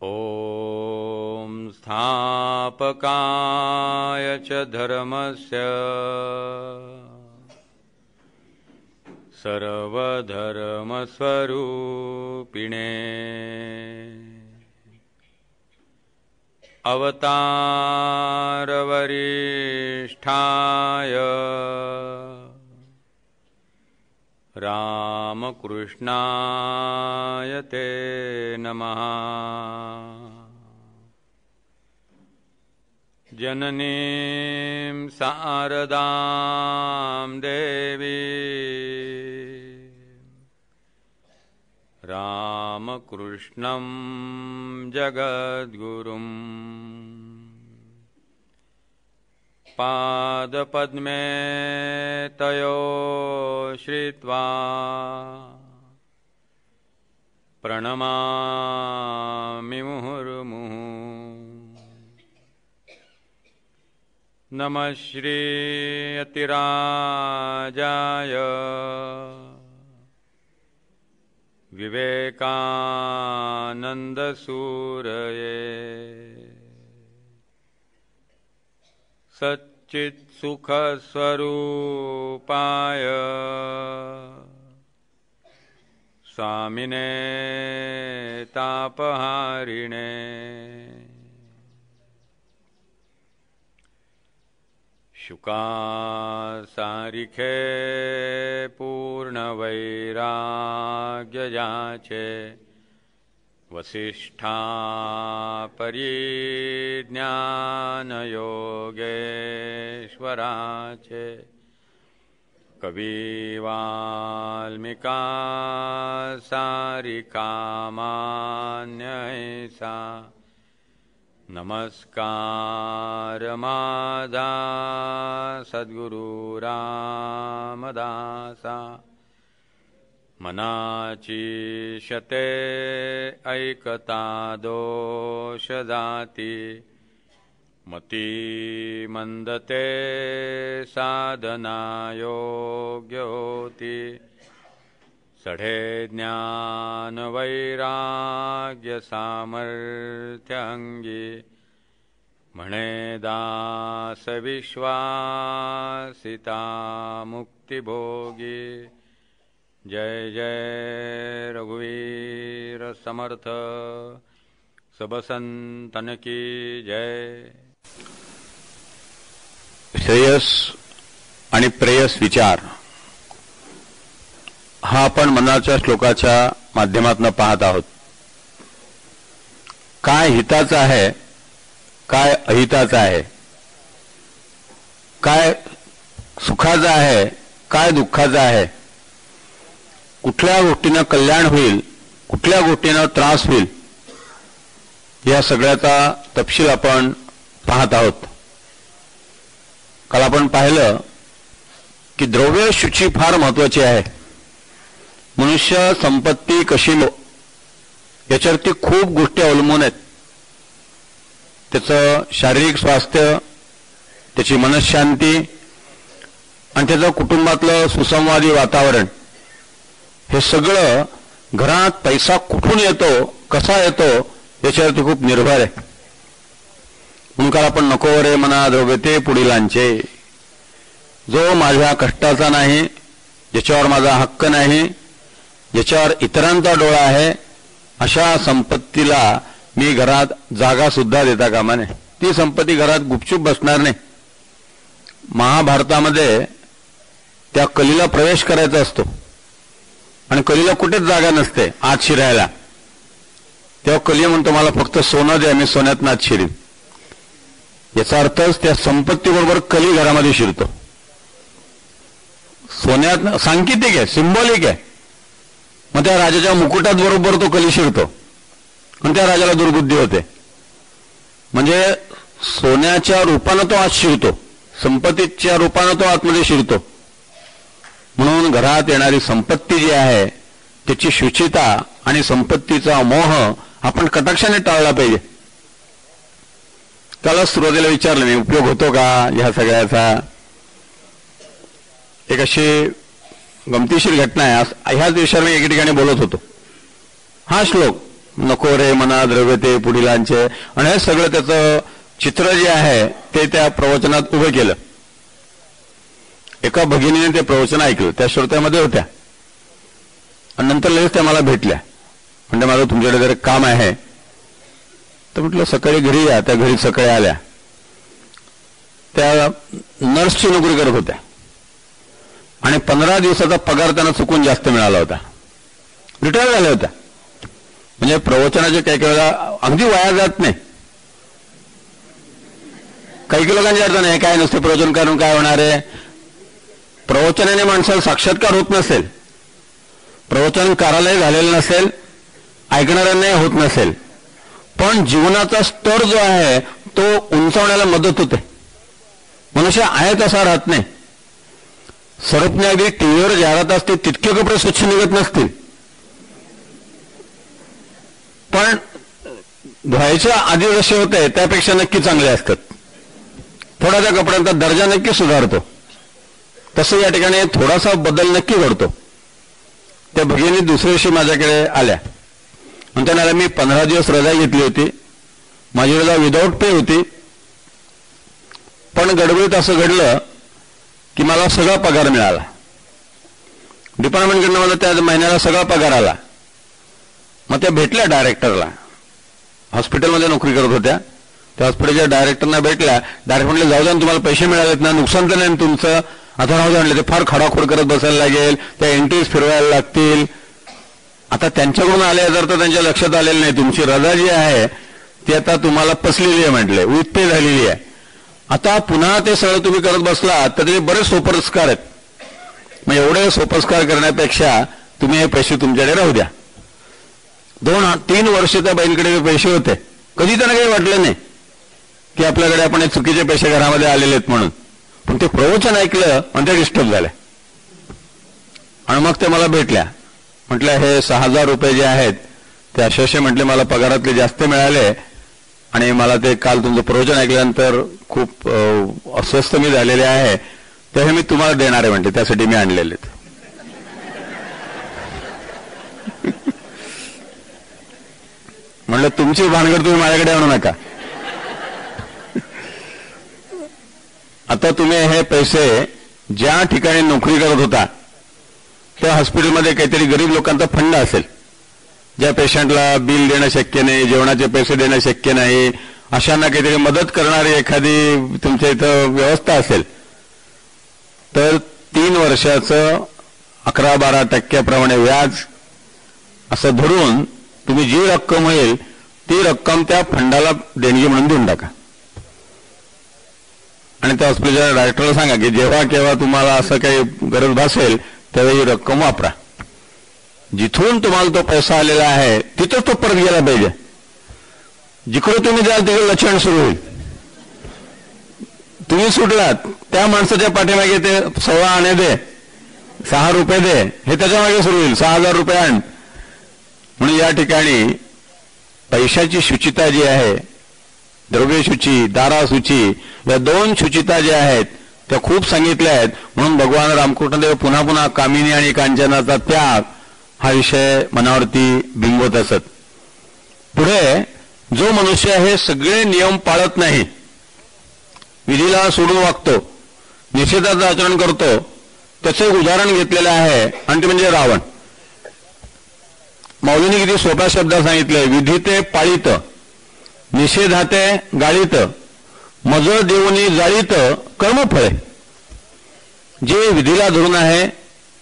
ॐ स्थापकाय च धर्मस्य सर्वधर्मस्वरूपिणे अवतारवरिष्ठाय रामकृष्णाय ते नमः। जननीं शारदां देवी रामकृष्णं जगद्गुरुं पादपद्मे तयो श्रित्वा प्रणमामि मुहुर्मुहुः। नमः श्री यतिराजाय विवेकानन्दसूरये सच्चित्सुखस्वरूपाय स्वामिने तापहारिणे शुकासारिखे पूर्णवैराग्यजाचे वसिष्ठा परिज्ञानयोगेश्वराचे कविवाल्मीका सारिकामान्यैसा नमस्कार मादा सद्गुरु रामदासा मनाची शते ऐकता दोष जाती मती मंदते साधना योग्य होती सढे ज्ञान वैराग्य सामर्थ्य अंगी म्हणे दास विश्वासिता मुक्तिभोगी। जय जय रघुवीर समर्थ सब संतन की जय। श्रेयस आणि प्रेयस विचार हा आपण मनाच्या श्लोकाच्या माध्यमातून पाहत आहोत। काय हिताचं आहे, काय अहिताचं आहे, काय सुखाचं आहे, काय दुःखाचं आहे, कुठल्या गोष्टीनं कल्याण होईल, कुठल्या गोष्टीनं त्रास होईल, या सगळ्याचा तपशील आपण पाहत आहोत। काल आपण पाहिलं की द्रव्य शुची फार महत्वाची आहे। मनुष्य संपत्ती कशी याच्यावरती खूप गोष्टी अवलंबून आहेत। त्याचं शारीरिक स्वास्थ्य, त्याची मनशांती आणि त्याचं कुटुंबातलं सुसंवादी वातावरण, हे सगळं घरात पैसा कुठून येतो, कसा येतो, याच्यावरती खूप निर्भर आहे। म्हणून काल आपण नको रे मना द्रव्यते पुढीलांचे, जो माझ्या कष्टाचा नाही, ज्याच्यावर माझा हक्क नाही, ज्याच्यावर इतरांचा डोळा आहे, अशा संपत्तीला मी घरात जागा सुद्धा देता कामा नये। ती संपत्ती घरात गुपचूप बसणार नाही। महाभारतामध्ये त्या कलीला प्रवेश करायचा असतो आणि कलीला कुठेच जागा नसते आत शिरायला। तेव्हा कली म्हणतो मला फक्त सोनं द्या, मी सोन्यात आत शिरीन। याचा अर्थच त्या संपत्तीबरोबर कली घरामध्ये शिरतो। सोन्यात सांकेतिक आहे, सिंबॉलिक आहे। मग त्या राजाच्या मुकुटात बरोबर तो कली शिरतो आणि त्या राजाला दुर्बुद्धी होते। म्हणजे सोन्याच्या रूपानं तो आत शिरतो, संपत्तीच्या रूपानं तो आतमध्ये शिरतो। म्हणून घरात येणारी संपत्ती जी आहे त्याची शुचिता आणि संपत्तीचा मोह आपण कटाक्षाने टाळला पाहिजे। त्याला सुरुवातीला विचारलं मी, उपयोग होतो का ह्या सगळ्याचा? एक अशी गमतीशीर घटना आहे। ह्याच विषयावर मी एके ठिकाणी बोलत होतो। हा श्लोक नको रे मना द्रव्य ते पुढीलांचे, आणि हे सगळं त्याचं चित्र जे आहे ते त्या प्रवचनात उभं केलं. एका भगिनीने ते प्रवचन ऐकलं, त्या श्रोत्यामध्ये होत्या, आणि नंतर लगेच त्या मला भेटल्या. म्हणजे माझं तुमच्याकडे जरा काम आहे. तर म्हटलं सकाळी घरी या. त्या घरी सकाळी आल्या. त्या नर्सची नोकरी करत होत्या आणि 15 दिवसाचा पगार त्यांना चुकून जास्त मिळाला होता. रिटायर झाल्या होत्या. म्हणजे प्रवचनाचे काही काही वेळा अगदी वाया जात नाही. काही लोकांची अडचण आहे, काय नसते प्रवचन करून काय होणार आहे. प्रवचनाने माणसाला साक्षात्कार होत नसेल, प्रवचनकारालाही झालेलं नसेल, ऐकणाऱ्यांनाही होत नसेल, पण जीवनाचा स्तर जो आहे तो उंचावण्याला मदत होते. मनुष्य आहे तसा राहत नाही. सरपणे अगदी टीव्हीवर जाहिरात असते तितके कपडे स्वच्छ निघत नसतील, पण धुवायच्या आधी जसे होते त्यापेक्षा नक्की चांगले असतात. थोडा त्या कपड्यांचा दर्जा नक्की सुधारतो. तसं या ठिकाणी थोडासा बदल नक्की घडतो. त्या भगिनी दुसऱ्या दिवशी माझ्याकडे आल्या आणि त्यांना मी 15 दिवस रजा घेतली होती. माझी रजा विदाऊट पे होती, पण गडबडीत असं घडलं की मला सगळा पगार मिळाला. डिपार्टमेंटकडनं मला त्या महिन्याला सगळा पगार आला. मग त्या भेटल्या डायरेक्टरला. हॉस्पिटलमध्ये नोकरी करत होत्या. त्या हॉस्पिटलच्या डायरेक्टरना भेटल्या. डायरेक्टर म्हटले जाऊ द्या, तुम्हाला पैसे मिळालेत ना, नुकसान तर नाही तुमचं. आता राहू द्या म्हटलं, ते फार खडाखोड करत बसायला लागेल, त्या एंट्रीज फिरवायला लागतील. आता त्यांच्याकडून आले जर तर त्यांच्या लक्षात आलेलं नाही, तुमची रजा जी आहे ती आता तुम्हाला पसलेली आहे म्हटले, विथ पे झालेली आहे. आता पुन्हा ते सगळं तुम्ही करत बसला तर ते बरेच सोपस्कार आहेत. मग एवढे सोपस्कार करण्यापेक्षा तुम्ही हे पैसे तुमच्याकडे राहू द्या. 2-3 वर्ष त्या बहिणीकडे पैसे होते. कधी त्यांना काही वाटलं नाही की आपल्याकडे आपण हे चुकीचे पैसे घरामध्ये आलेले आहेत म्हणून. पण ते प्रवचन ऐकलं आणि ते डिस्टर्ब झाले. आणि मग ते मला भेटल्या. म्हटलं हे 6,000 रुपये जे आहेत ते असे म्हटले मला पगारातले जास्त मिळाले आणि मला ते काल तुमचं प्रवचन ऐकल्यानंतर खूप अस्वस्थ मी झालेले आहे, तर हे मी तुम्हाला देणार आहे म्हणते, त्यासाठी मी आणलेले. म्हणलं तुमची भानगड तुम्ही माझ्याकडे आणू नका. आता तुम्ही हे पैसे ज्या ठिकाणी नोकरी करत होता त्या हॉस्पिटलमध्ये काहीतरी गरीब लोकांचा फंड असेल, ज्या पेशंटला बिल देणं शक्य नाही, जेवणाचे पैसे देणं शक्य नाही, अशांना काहीतरी मदत करणारी एखादी तुमच्या इथं व्यवस्था असेल, तर 3 वर्षाचं 11-12% व्याज असं धरून तुम्ही जी रक्कम होईल ती रक्कम त्या फंडाला देणगी म्हणून देऊन टाका. आणि त्या हॉस्पिटलच्या डायरेक्टरला सांगा की जेव्हा केव्हा तुम्हाला असं काही गरज भासेल तेव्हा ही रक्कम वापरा. जिथून तुम्हाला तो पैसा आलेला आहे तिथंच तो परत गेला पाहिजे. जिकडे तुम्ही द्याल तिकडे लक्षण सुरू होईल. तुम्ही सुटलात त्या माणसाच्या पाठीमागे ते 1.25 आणे दे, 6 रुपये दे, हे त्याच्या मागे सुरू होईल. 6,000 रुपये आण. म्हणून या ठिकाणी पैशाची शुचिता जी आहे, द्रव्यशुची, दाराशुची, या 2 शुचिता ज्या आहेत त्या खूप सांगितल्या आहेत. म्हणून भगवान रामकृष्णदेव पुन्हा पुन्हा कामिनी आणि कांचनाचा त्याग हा विषय मनावरती बिंबवत असत. पुढे जो मनुष्य हे सगळे नियम पाळत नाही, विधीला सोडून वागतो, निषेधाचं आचरण करतो, त्याचं एक उदाहरण घेतलेलं आहे आणि ते म्हणजे रावण. मौलीने किती सोप्या शब्दात सांगितलंय, विधीते पाळीत, निषेधाते गाळीत, मज देऊनी जाळीत कर्मफळे. जे विधीला धरून आहे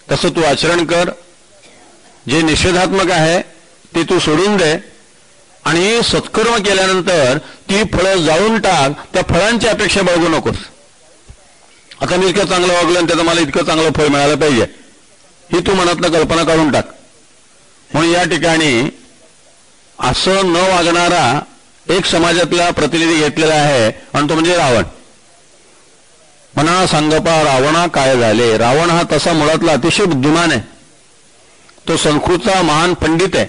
तसं तू आचरण कर, जे निषेधात्मक आहे ते तू सोडून दे, आणि सत्कर्म केल्यानंतर ती फळं जाळून टाक. त्या फळांची अपेक्षा बाळगू नकोस. आता मी इतकं चांगलं वागलं आणि त्याचं मला इतकं चांगलं फळ मिळालं पाहिजे ही तू मनातनं कल्पना काढून टाक. म्हणून या ठिकाणी असं न वागणारा एक समाजातला प्रतिनिधी घेतलेला आहे आणि तो म्हणजे रावण. म्हणा सांगपा रावणा काय झाले. रावण हा तसा मुळातला अतिशय बुद्धिमान आहे. तो संस्कृतचा महान पंडित आहे.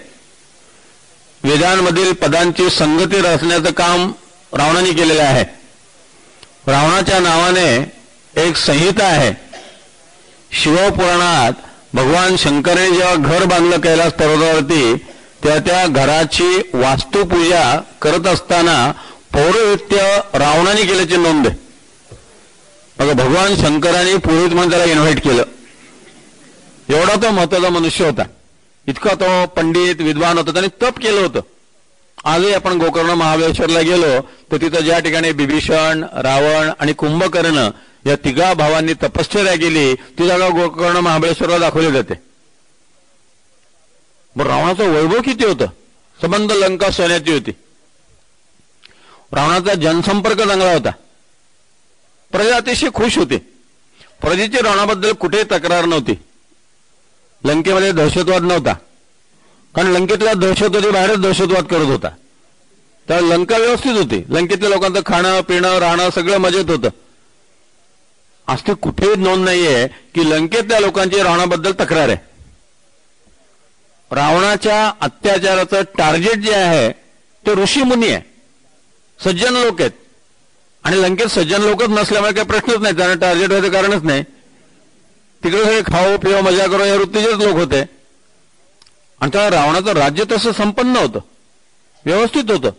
वेदांमधील पदांची संगती रचण्याचं काम रावणाने केलेलं आहे. रावणाच्या नावाने एक संहिता आहे. शिवपुराणात भगवान शंकराने जेव्हा घर बांधलं कैलास पर्वतावरती त्या घराची वास्तुपूजा करत असताना पौरोहित्य रावणाने केल्याची नोंद आहे. बघा, भगवान शंकराने पुरोहित म्हणून त्याला इन्व्हाइट केलं. एवढा तो महत्वाचा मनुष्य होता, इतका तो पंडित विद्वान होता, त्याने तप केलं होतं. आजही आपण गोकर्ण महाबळेश्वरला गेलो तर तिथं ज्या ठिकाणी बिभीषण, रावण आणि कुंभकर्ण या तिघा भावांनी तपश्चर्या केली ती जागा गोकर्ण महाबळेश्वरला दाखवली जाते. बरं, रावणाचं वैभव किती होतं, संबंध लंका सोन्याची होती. रावणाचा जनसंपर्क चांगला होता, प्रजा अतिशय खुश होती. प्रजेची रावणाबद्दल कुठेही तक्रार नव्हती. लंकेमध्ये दहशतवाद नव्हता, कारण लंकेतल्या दहशतवादी बाहेरच दहशतवाद करत होता. तर लंका व्यवस्थित होती, लंकेतल्या लोकांचं खाणं पिणं राहणं सगळं मजेत होतं. आज ते कुठेही नोंद नाहीये की लंकेतल्या लोकांची रावणाबद्दल तक्रार आहे. रावणाच्या अत्याचाराचं टार्गेट जे आहे ते ऋषीमुनी आहे, सज्जन लोक आहेत. आणि लंकेत सज्जन लोकच नसल्यामुळे काही प्रश्नच नाही, त्यांना टार्गेट व्हायचं कारणच नाही. तिकडे सगळे खाओ पिओ मजा करो या वृत्तीचेच लोक होते. आणि त्या रावणाचं राज्य तसं संपन्न होतं, व्यवस्थित होतं.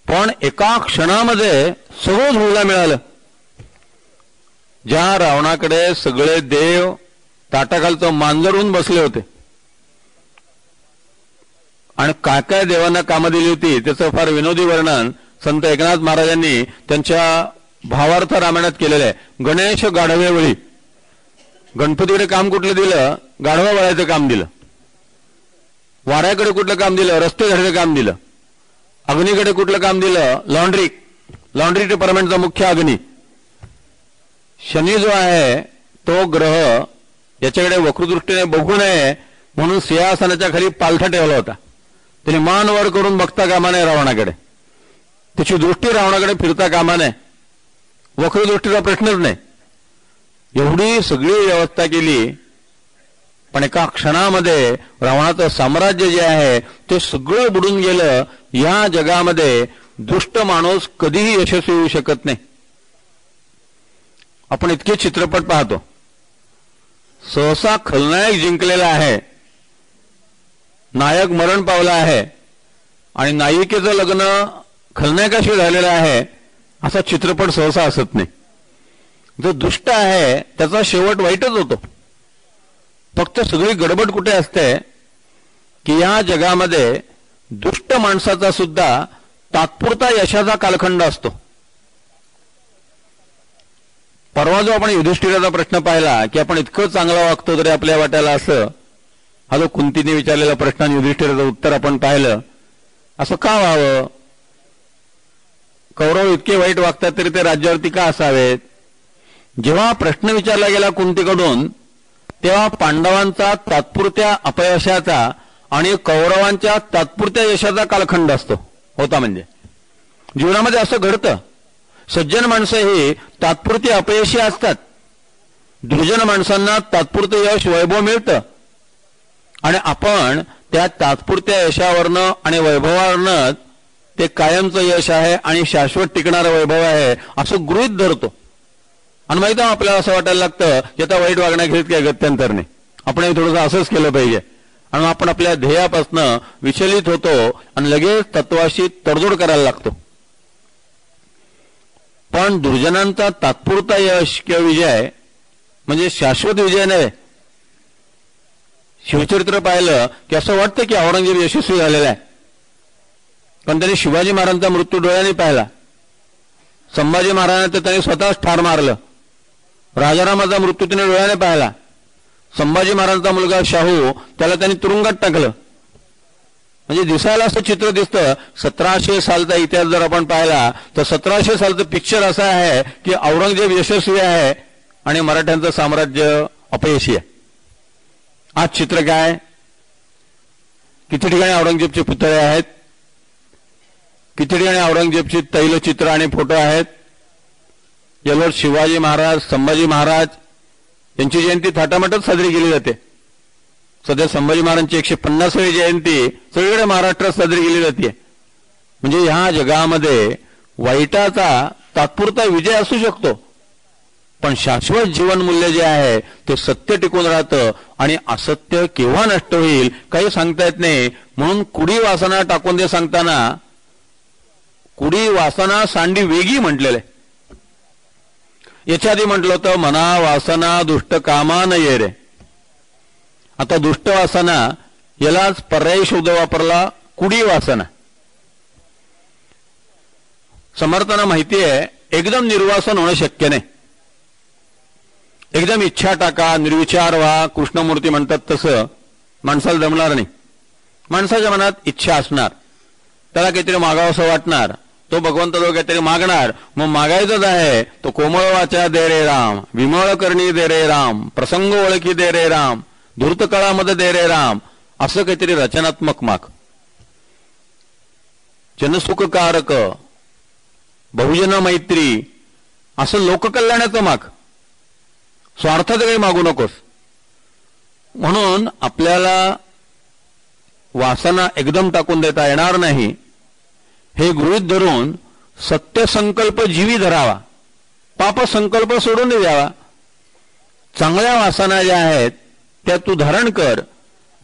पण एका क्षणामध्ये सगळं धुळीला मिळालं. ज्या रावणाकडे सगळे देव ताटाखालचं मांजर होऊन बसले होते आणि काय काय देवांना कामं दिली होती त्याचं फार विनोदी वर्णन संत एकनाथ महाराजांनी त्यांच्या भावार्थ रामायणात केलेलं आहे. गणेश गाढवे वळी, गणपतीकडे काम कुठलं दिलं, गाढवा वळायचं काम दिलं. वाऱ्याकडे कुठलं काम दिलं, रस्ते झाडायचं काम दिलं. अग्नीकडे कुठलं काम दिलं, लॉन्ड्री डिपार्टमेंटचा मुख्य अग्नी. शनी जो आहे तो ग्रह याच्याकडे वक्रदृष्टीने बघू नये म्हणून सिंहासनाच्या खाली पालथा ठेवला होता. त्याने मान वर करून बघता कामा नये रावणाकडे, त्याची दृष्टी रावणाकडे फिरता कामा नये, वक्रदृष्टीचा प्रश्नच नाही. एवढी सगळी व्यवस्था केली, पण एका क्षणामध्ये रावणाचं साम्राज्य जे आहे ते सगळं बुडून गेलं. या जगामध्ये दुष्ट माणूस कधीही यशस्वी होऊ शकत नाही. आपण इतके चित्रपट पाहतो, सहसा खलनायक जिंकलेला आहे, नायक मरण पावला आहे आणि नायिकेचं लग्न खलनायकाशी झालेलं आहे, असा चित्रपट सहसा असत नाही. जो दुष्ट आहे त्याचा शेवट वाईटच होतो. फक्त सगळी गडबड कुठे असते की या जगामध्ये दुष्ट माणसाचा सुद्धा तात्पुरता यशाचा कालखंड असतो. परवा जो आपण युधिष्ठिराचा प्रश्न पाहिला की आपण इतकं चांगलं वागतो तरी आपल्या वाट्याला असं, हा जो कुंतीने विचारलेला प्रश्न आणि युधिष्ठिराचं उत्तर आपण पाहिलं. असं का व्हावं, कौरव इतके वाईट वागतात तरी ते राज्यावरती का असावेत. जेव्हा प्रश्न विचारला गेला कुंतीकडून तेव्हा पांडवांचा तात्पुरत्या अपयशाचा आणि कौरवांच्या तात्पुरत्या यशाचा कालखंड असतो होता. म्हणजे जीवनामध्ये असं घडतं, सज्जन माणसं ही तात्पुरती अपयशी असतात, दुर्जन माणसांना तात्पुरतं यश वैभव मिळतं आणि आपण त्या तात्पुरत्या यशावरनं आणि वैभवावरनं ते कायमचं यश आहे आणि शाश्वत टिकणारं वैभव आहे असं गृहीत धरतो. आणि माहिती आहे आपल्याला असं वाटायला लागतं की आता वाईट वागण्याखेरीज काही गत्यंतर नाही, आपणही थोडंसं असंच केलं पाहिजे. आणि आपण आपल्या ध्येयापासून विचलित होतो आणि लगेच तत्वाशी तडजोड करायला लागतो. पण दुर्जनांचा तात्पुरता यश किंवा विजय म्हणजे शाश्वत विजय नाही. शिवचरित्र पाहिलं की असं वाटतं की औरंगजेब यशस्वी झालेला आहे, पण त्यांनी शिवाजी महाराजांचा मृत्यू डोळ्यांनी पाहिला. संभाजी महाराजांना तर त्यांनी स्वतःच ठार मारलं. राजारामाचा मृत्यू त्याने डोळ्याने पाहिला. संभाजी महाराजांचा मुलगा शाहू त्याला त्यांनी तुरुंगात टाकलं. म्हणजे दिसायला असं चित्र दिसतं. 1700 सालचा इतिहास जर आपण पाहिला तर 1700 सालचं पिक्चर असं आहे की औरंगजेब यशस्वी आहे आणि मराठ्यांचं साम्राज्य अपयशी आहे. आज चित्र काय, किती ठिकाणी औरंगजेबचे पुतळे आहेत, किती ठिकाणी औरंगजेबची तैलचित्र आणि फोटो आहेत. यावर शिवाजी महाराज, संभाजी महाराज यांची जयंती थाटामाटच साजरी केली जाते. सध्या संभाजी महाराजांची 150वी जयंती सगळीकडे महाराष्ट्रात साजरी केली जाते. म्हणजे ह्या जगामध्ये वाईटाचा तात्पुरता विजय असू शकतो, पण शाश्वत जीवनमूल्य जे आहे ते सत्य टिकून राहतं. आणि असत्य केव्हा नष्ट होईल काही सांगता येत नाही. म्हणून कुडी वासना टाकून दे सांगताना कुडी वासना सांडी वेगी म्हटलेलं आहे. याच्या आधी म्हटलं होतं मना वासना दुष्ट कामा न ये रे. आता दुष्ट वासना यालाच पर्यायी शब्द वापरला कुडी वासना. समर्थांना माहिती आहे एकदम निर्वासन होणं शक्य नाही. एकदम इच्छा टाका निर्विचार व्हा कृष्णमूर्ती म्हणतात तसं माणसाला जमणार नाही. माणसाच्या मनात इच्छा असणार, त्याला काहीतरी मागावंसं वाटणार, तो भगवंताजवळ काहीतरी मागणार. मग मागायचंच आहे तो कोमळ वाचा दे रे राम, विमळ करणी दे रे राम, प्रसंग ओळखी दे रे राम, धूर्तकळामध्ये दे रे राम, असं काहीतरी रचनात्मक माग. जनसुखकारक बहुजन मैत्री असं लोककल्याणाचं माग. स्वार्थाचं काही मागू नकोस. म्हणून आपल्याला वासना एकदम टाकून देता येणार नाही. हे गृहीत धरून सत्यसंकल्प जीवी धरावा, पापसंकल्प सोडून द्यावा. चांगल्या वासना ज्या आहेत त्या तू धारण कर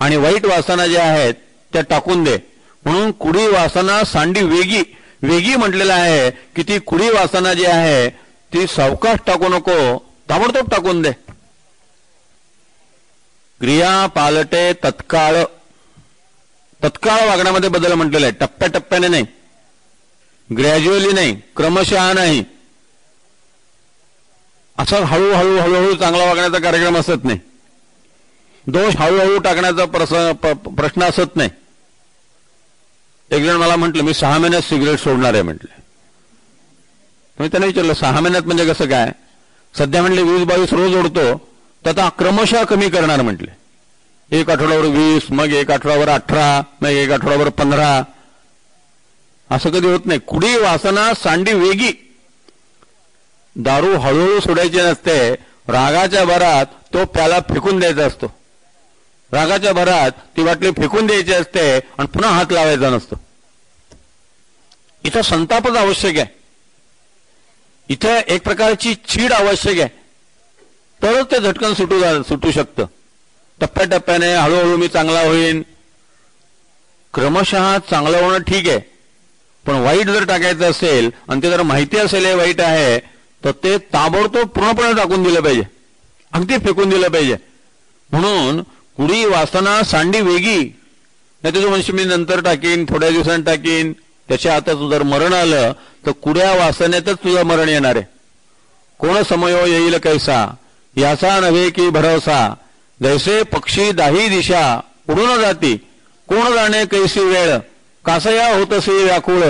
आणि वाईट वासना ज्या आहेत त्या टाकून दे. म्हणून कुडी वासना सांडी वेगी वेगी म्हटलेलं आहे की ती कुडी वासना जी आहे ती सावकाश टाकू नको, ताबडतोब टाकून दे. क्रिया पालटे तत्काळ. तत्काळ वागण्यामध्ये बदल म्हटलेला आहे. टप्प्याटप्प्याने नाही, ग्रॅज्युअली नाही, क्रमशः नाही. असं हळूहळू हळूहळू चांगला वागण्याचा कार्यक्रम असत नाही. दोष हळूहळू टाकण्याचा प्रश्न असत नाही. एक जण मला म्हटलं मी 6 महिन्यात सिगरेट सोडणार आहे म्हटलं. मी त्यांना विचारलं 6 महिन्यात म्हणजे कसं काय? सध्या म्हटले 20-22 रोज ओढतो, तर आता क्रमशः कमी करणार म्हटले. 1 आठवड्यावर 20, मग 1 आठवड्यावर 18, मग 1 आठवड्यावर 15. असं कधी होत नाही. कुडी वासना सांडी वेगी. दारू हळूहळू सोडायची नसते. रागाच्या भरात तो प्याला फेकून द्यायचा असतो. रागाच्या भरात ती बाटली फेकून द्यायची असते आणि पुन्हा हात लावायचा नसतो. इथं संतापच आवश्यक आहे. इथं एक प्रकारची चीड आवश्यक आहे, तरच ते झटकन सुटू शकतं. टप्प्याटप्प्याने हळूहळू मी चांगला होईन. क्रमशः चांगलं होणं ठीक आहे, पण वाईट जर टाकायचं असेल आणि ते जर माहिती असेल हे वाईट आहे तर ते ताबडतोब पूर्णपणे टाकून दिलं पाहिजे, अगदी फेकून दिलं पाहिजे. म्हणून कुडी वासना सांडी वेगी. नाही तुझं म्हणशी मी नंतर टाकीन, थोड्या दिवसांनी टाकीन, त्याच्या आता तुझं जर मरण आलं तर कुड्या वासनेतच तुझं मरण येणार आहे. कोण समयो येईल कैसा याचा नव्हे की भरवसा, जैसे पक्षी दाही दिशा उडून जाती, कोण जाणे कैसी वेळ, कासया होतसे व्याकुळ.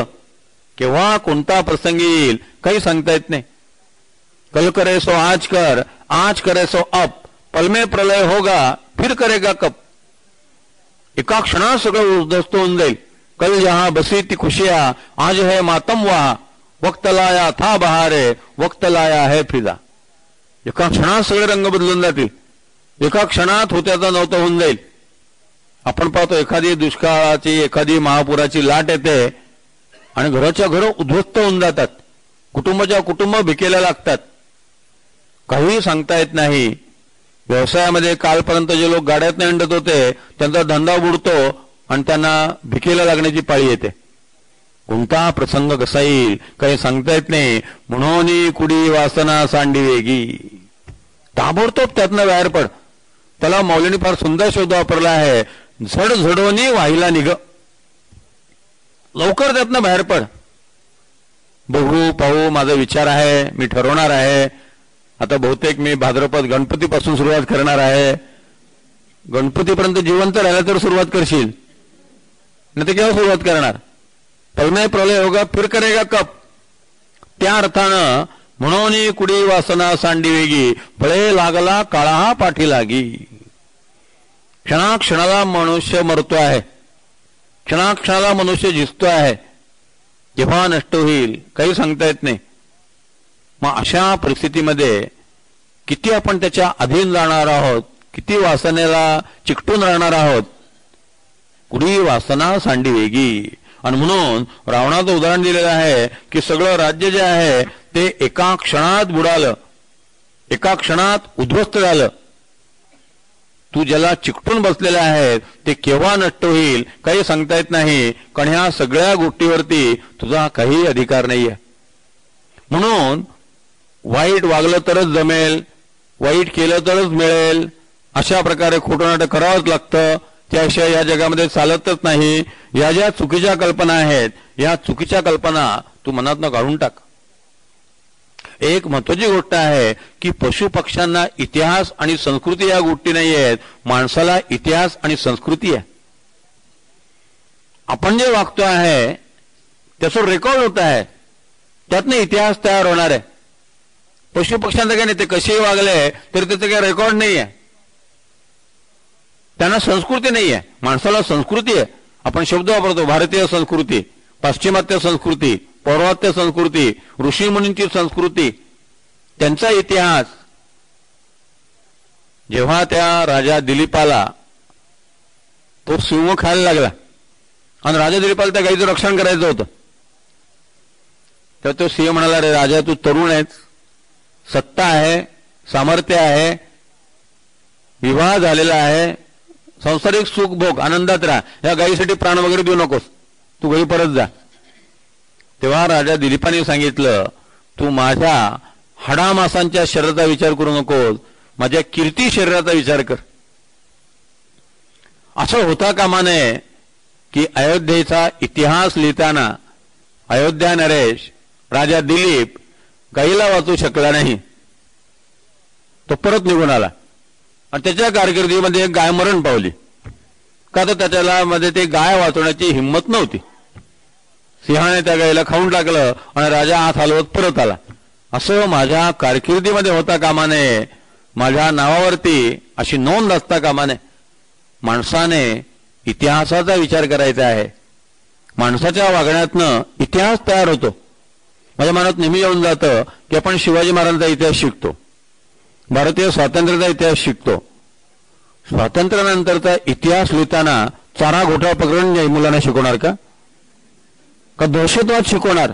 केव्हा कोणता प्रसंग येईल काही सांगता येत नाही. कल करे सो आज कर, आज करे सो अब, पल में प्रलय होगा फिर करेगा कब. एका क्षणात सगळं उद्ध्वस्त होऊन जाईल. कल जहां बसी ती खुशिया, आज है मातम वहा, वक्त लाया था बहारे, वक्त लाया है फिजा. एका क्षणात सगळे रंग बदलून जातील. एका क्षणात होत्याचा नव्हतं होऊन जाईल. आपण पाहतो एखादी दुष्काळाची एखादी महापुराची लाट येते आणि घराच्या घरं उद्ध्वस्त होऊन जातात. कुटुंबाच्या कुटुंब भिकेला लागतात. काही सांगता येत नाही. व्यवसायामध्ये कालपर्यंत जे लोक गाड्यातनं हिंडत होते त्यांचा धंदा बुडतो आणि त्यांना भिकेला लागण्याची पाळी येते. कोणता प्रसंग कसा येईल काही सांगता येत नाही. म्हणून कुडी वासना सांडी वेगी. ताबडतोब त्यातनं बाहेर पड. त्याला मौलीने फार सुंदर शब्द वापरला आहे, झड झडोनी वाहिला निघ. लवकर त्यातनं बाहेर पड. बघू पाहू माझा विचार आहे, मी ठरवणार आहे. आता बहुतेक मी भाद्रपद गणपतीपासून सुरुवात करणार आहे. गणपतीपर्यंत जिवंत राहिला तर सुरुवात करशील, नाही तर केव्हा सुरुवात करणार? पलमे प्रलय होगा फिर करेगा कब. त्या अर्थानं म्हणून कुडी वासना सांडी वेगी, फळे लागला काळा पाठी लागी. क्षणाक्षणाला मनुष्य मरतो आहे, क्षणाक्षणाला मनुष्य झिजतो आहे. केव्हा नष्ट होईल काही सांगता येत नाही. मग अशा परिस्थितीमध्ये किती आपण त्याच्या अधीन राहणार आहोत, किती वासनेला चिकटून राहणार आहोत. कुडी वासना सांडी वेगी. आणि म्हणून रावणाचं उदाहरण दिलेलं आहे की सगळं राज्य जे आहे ते एका क्षणात बुडालं, एका क्षणात उद्ध्वस्त झालं. तू ज्याला चिकटून बसलेले आहेत ते केव्हा नष्ट होईल काही सांगता येत नाही, कारण ह्या सगळ्या गोष्टीवरती तुझा काही अधिकार नाहीये. म्हणून वाईट वागलं तरच जमेल, वाईट केलं तरच मिळेल, अशा प्रकारे खोटं नाटक करावंच लागतं. त्याशिवाय या जगामध्ये चालतच नाही. या ज्या चुकीच्या कल्पना आहेत या चुकीच्या कल्पना तू मनातनं काढून टाक. एक महत्वाची गोष्ट आहे की पशु पक्ष्यांना इतिहास आणि संस्कृती या गोष्टी नाही आहेत, माणसाला इतिहास आणि संस्कृती आहे. आपण जे वागतो आहे त्याचं रेकॉर्ड होत आहे, त्यातनं इतिहास तयार होणार आहे. पशु पक्ष्यांचं काही नाही, ते कसेही वागले तरी त्याचं काही रेकॉर्ड नाही आहे, त्यांना संस्कृती नाही आहे. माणसाला संस्कृती आहे. आपण शब्द वापरतो भारतीय संस्कृती, पाश्चिमात्य संस्कृती, पौर्वात्य संस्कृती, ऋषीमुनींची संस्कृती, त्यांचा इतिहास. जेव्हा त्या राजा दिलीपाला तो सिंह खायला लागला आणि राजा दिलीपाला त्या गाईचं रक्षण करायचं होतं, तर तो सिंह म्हणाला, रे राजा तू तरुण आहेस, सत्ता आहे, सामर्थ्य आहे, विवाह झालेला आहे, संसारिक सुख भोग आनंदात राहा, या गायीसाठी प्राण वगैरे देऊ नकोस, तू घरी परत जा. तेव्हा राजा दिलीपाने सांगितलं, तू माझ्या हाडामासांच्या शरीराचा विचार करू नकोस, माझ्या कीर्ती शरीराचा विचार कर. असं होता कामा नये की अयोध्येचा इतिहास लिहिताना अयोध्या नरेश राजा दिलीप गाईला वाचू शकला नाही, तो परत निघून आला आणि त्याच्या कारकिर्दीमध्ये एक गाय मरण पावली. का तर त्याच्याला मध्ये ते गाय वाचवण्याची हिंमत नव्हती. सिंहाने त्या गायीला खाऊन टाकलं आणि राजा हात हलवत परत आला. असं माझ्या कारकिर्दीमध्ये होता कामा नये, माझ्या नावावरती अशी नोंद असता कामा नये. माणसाने इतिहासाचा विचार करायचा आहे. माणसाच्या वागण्यातनं इतिहास तयार होतो. माझ्या मनात नेहमी येऊन जातं की आपण शिवाजी महाराजांचा इतिहास शिकतो, भारतीय स्वातंत्र्याचा इतिहास शिकतो. स्वातंत्र्यानंतरचा इतिहास लिहिताना चारा घोटाळा प्रकरण मुलांना शिकवणार का दहशतवाद शिकवणार?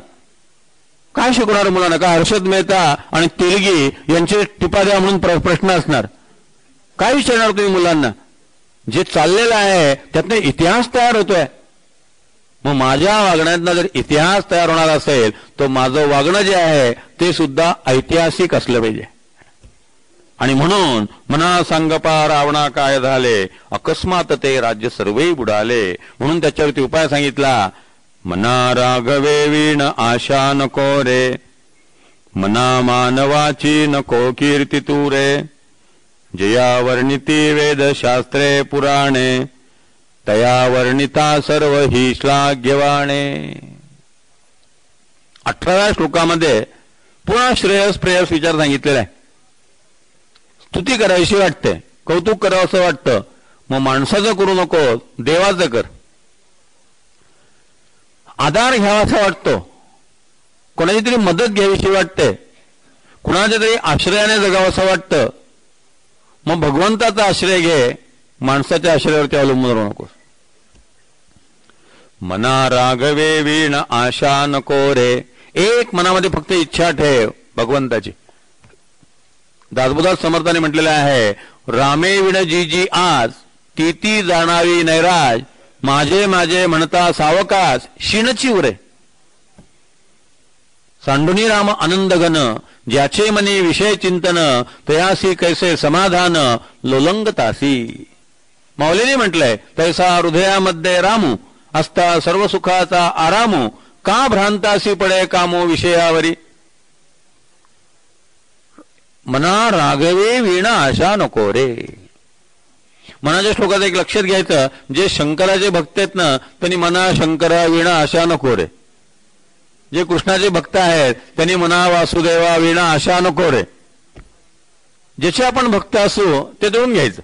काय शिकवणार मुलांना? का हर्षद मेहता आणि तेलगी यांचे टिपा द्या म्हणून प्रश्न असणार? काय विचारणार तुम्ही मुलांना? जे चाललेलं आहे त्यातनं इतिहास तयार होतोय. मग माझ्या वागण्यातनं जर इतिहास तयार होणार असेल तर माझं वागणं जे आहे ते सुद्धा ऐतिहासिक असलं पाहिजे. आणि म्हणून मना सांगपा रावणा काय झाले, अकस्मात ते राज्य सर्वही बुडाले. म्हणून त्याच्यावरती उपाय सांगितला, मना राघवे वीण आशा नको रे, मना मानवाची नको कीर्ती तू रे, जया वर्णिती वेद शास्त्रे पुराणे, तया वर्णिता सर्व ही श्लाघ्यवाणे. 18व्या श्लोकामध्ये पुन्हा श्रेयस प्रेयस विचार सांगितलेला आहे. स्तुती करायची वाटते, कौतुक करावं असं वाटतं, मग माणसाचं करू नको, देवाचं कर. आधार घ्यावा असं वाटतो, कोणाची तरी मदत घ्यावीशी वाटते, कुणाच्या तरी आश्रयाने जगावं असं वाटतं, मग भगवंताचा आश्रय घे, माणसाच्या आश्रयावरती अवलंबून राहू नकोस. मना राघवे वीण आशा नको रे, एक मनामध्ये फक्त इच्छा ठेव भगवंताची. दासबोधात समर्थाने म्हटलेलं आहे, रामे विण जी जी आज ती ती जाणावी नैराज, माझे माझे म्हणता सावकाश शिणची उरे. सांडुनी राम आनंद घन, ज्याचे मनी विषय चिंतन, तयासी कैसे समाधान लोलंगतासी. माऊलीने म्हटलंय, तैसा हृदयामध्ये रामू, असता सर्व सुखाचा आरामू, का भ्रांतासी पडे कामो विषयावरी. मना राघवे वीणा आशा नको रे. मनाच्या श्लोकात एक लक्षात घ्यायचं, जे शंकराचे भक्त आहेत ना त्यांनी मना शंकरा वीणा आशा नको रे. जे कृष्णाचे भक्त आहेत त्यांनी मना वासुदेवा वीणा आशा नको रे. ज्याचे आपण भक्त असू ते देऊन घ्यायचं.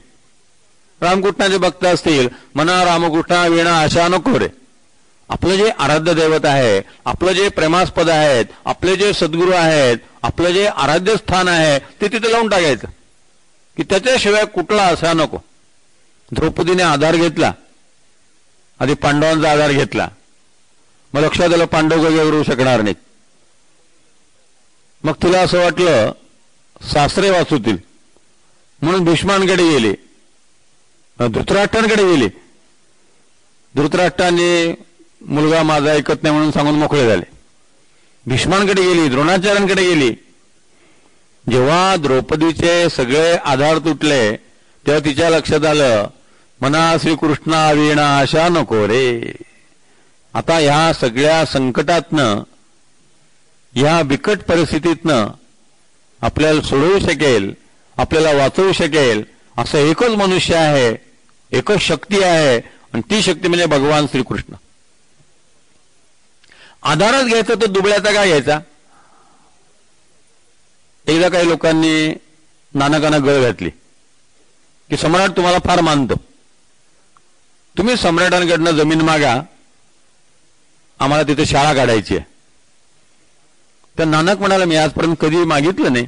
रामकृष्णाचे भक्त असतील, मना रामकृष्णा वीणा आशा नको रे. आपलं जे आराध्य दैवत आहे, आपलं जे प्रेमास्पद आहेत, आपले जे सद्गुरू आहेत, आपलं जे आराध्य स्थान आहे ते तिथे लावून टाकायचं की त्याच्याशिवाय कुठला असा नको. द्रौपदीने आधार घेतला, आधी पांडवांचा आधार घेतला, मग लक्षात आलं पांडव काही करू शकणार नाहीत. मग तिला असं वाटलं सासरे वाचवतील म्हणून भीष्मांकडे गेले. धृतराष्ट्रांकडे गेली. धृतराष्ट्राने मुलगा माझा ऐकत नाही म्हणून सांगून मोकळे झाले. भीष्मांकडे गेली, द्रोणाचार्यांकडे गेली. जेव्हा द्रौपदीचे सगळे आधार तुटले तेव्हा तिच्या लक्षात आलं, मना श्रीकृष्णा वीणा आशा नको रे. आता ह्या सगळ्या संकटातनं, ह्या बिकट परिस्थितीतनं आपल्याला सोडवू शकेल, आपल्याला वाचवू शकेल असं एकच मनुष्य आहे, एकच शक्ती आहे, आणि ती शक्ती म्हणजे भगवान श्रीकृष्ण. आधारच घ्यायचा तर दुबळ्याचा काय घ्यायचा. एकदा काही लोकांनी नानकांना गळ घातली की सम्राट तुम्हाला फार मानतो, तुम्ही सम्राटांकडनं जमीन मागा, आम्हाला तिथे शाळा काढायची आहे. तर नानक म्हणाला, मी आजपर्यंत कधी मागितलं नाही,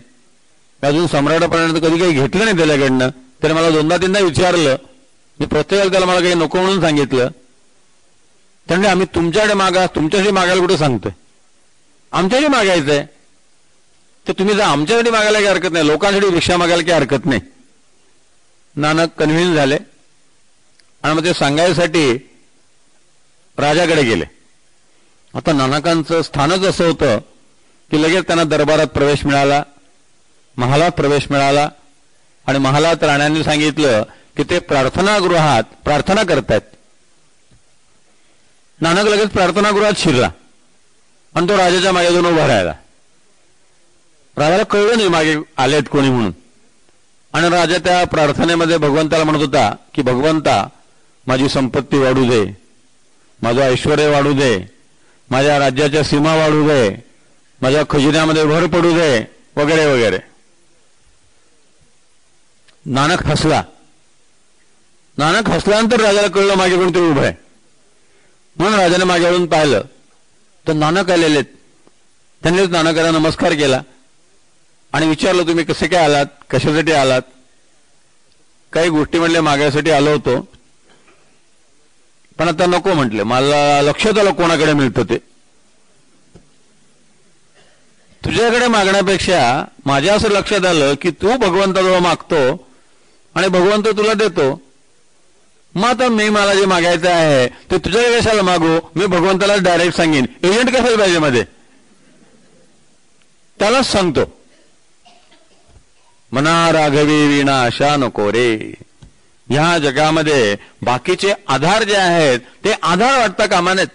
अजून सम्राटापर्यंत कधी काही घेतलं नाही त्याच्याकडनं. त्याने मला दोनदा तीनदा विचारलं, मी प्रत्येकाला त्याला मला काही नको म्हणून सांगितलं. त्यामुळे आम्ही तुमच्याकडे मागा, तुमच्यासाठी मागायला कुठे सांगतोय, आमच्याकडे मागायचंय. तर तुम्ही जर आमच्यासाठी मागायला काही हरकत नाही, लोकांसाठी भिक्षा मागायला काही हरकत नाही. नानक कन्व्हिन्स झाले आणि मग ते सांगायसाठी राजाकडे गेले. आता नानकांचं स्थानच असं होतं की लगेच त्यांना दरबारात प्रवेश मिळाला, महालात प्रवेश मिळाला. आणि महालात राण्यांनी सांगितलं की ते प्रार्थनागृहात प्रार्थना करतायत. नानक लगेच प्रार्थनागृहात शिरला आणि तो राजाच्या मागे जाऊन उभा राहिला. राजाला कळलं नाही मागे आलेत कोणी म्हणून. आणि राजा त्या प्रार्थनेमध्ये भगवंताला म्हणत होता की भगवंता, माझी संपत्ती वाढू दे, माझं ऐश्वर वाढू दे, माझ्या राज्याच्या सीमा वाढू दे, माझ्या खजिन्यामध्ये भर पडू दे, वगैरे वगैरे. नानक हसला. नानक हसल्यानंतर राजाला कळलं मागे कोणतरी उभं आहे. म्हणून राजाने मागे वळून पाहिलं तर नानक आलेले. त्यांनीच नानकाला नमस्कार केला आणि विचारलं, तुम्ही कसे काय आलात, कशासाठी आलात. काही गोष्टी म्हणले, मागायसाठी आलो होतो, पण आता नको म्हटले, मला लक्षात आलं कोणाकडे मिळतं ते. तुझ्याकडे मागण्यापेक्षा माझ्या असं लक्षात आलं की तू भगवंताजवळ मागतो आणि भगवंत तुला देतो. मग आता मी मला जे मागायचं आहे ते तुझ्याकडे कशाला मागू, मी भगवंताला डायरेक्ट सांगेन. एजंट कशाला पाहिजे मध्ये, त्यालाच सांगतो. मना राघवी वीणा आशा नको रे. ह्या जगामध्ये बाकीचे आधार जे आहेत ते आधार वाटता कामा नयेत.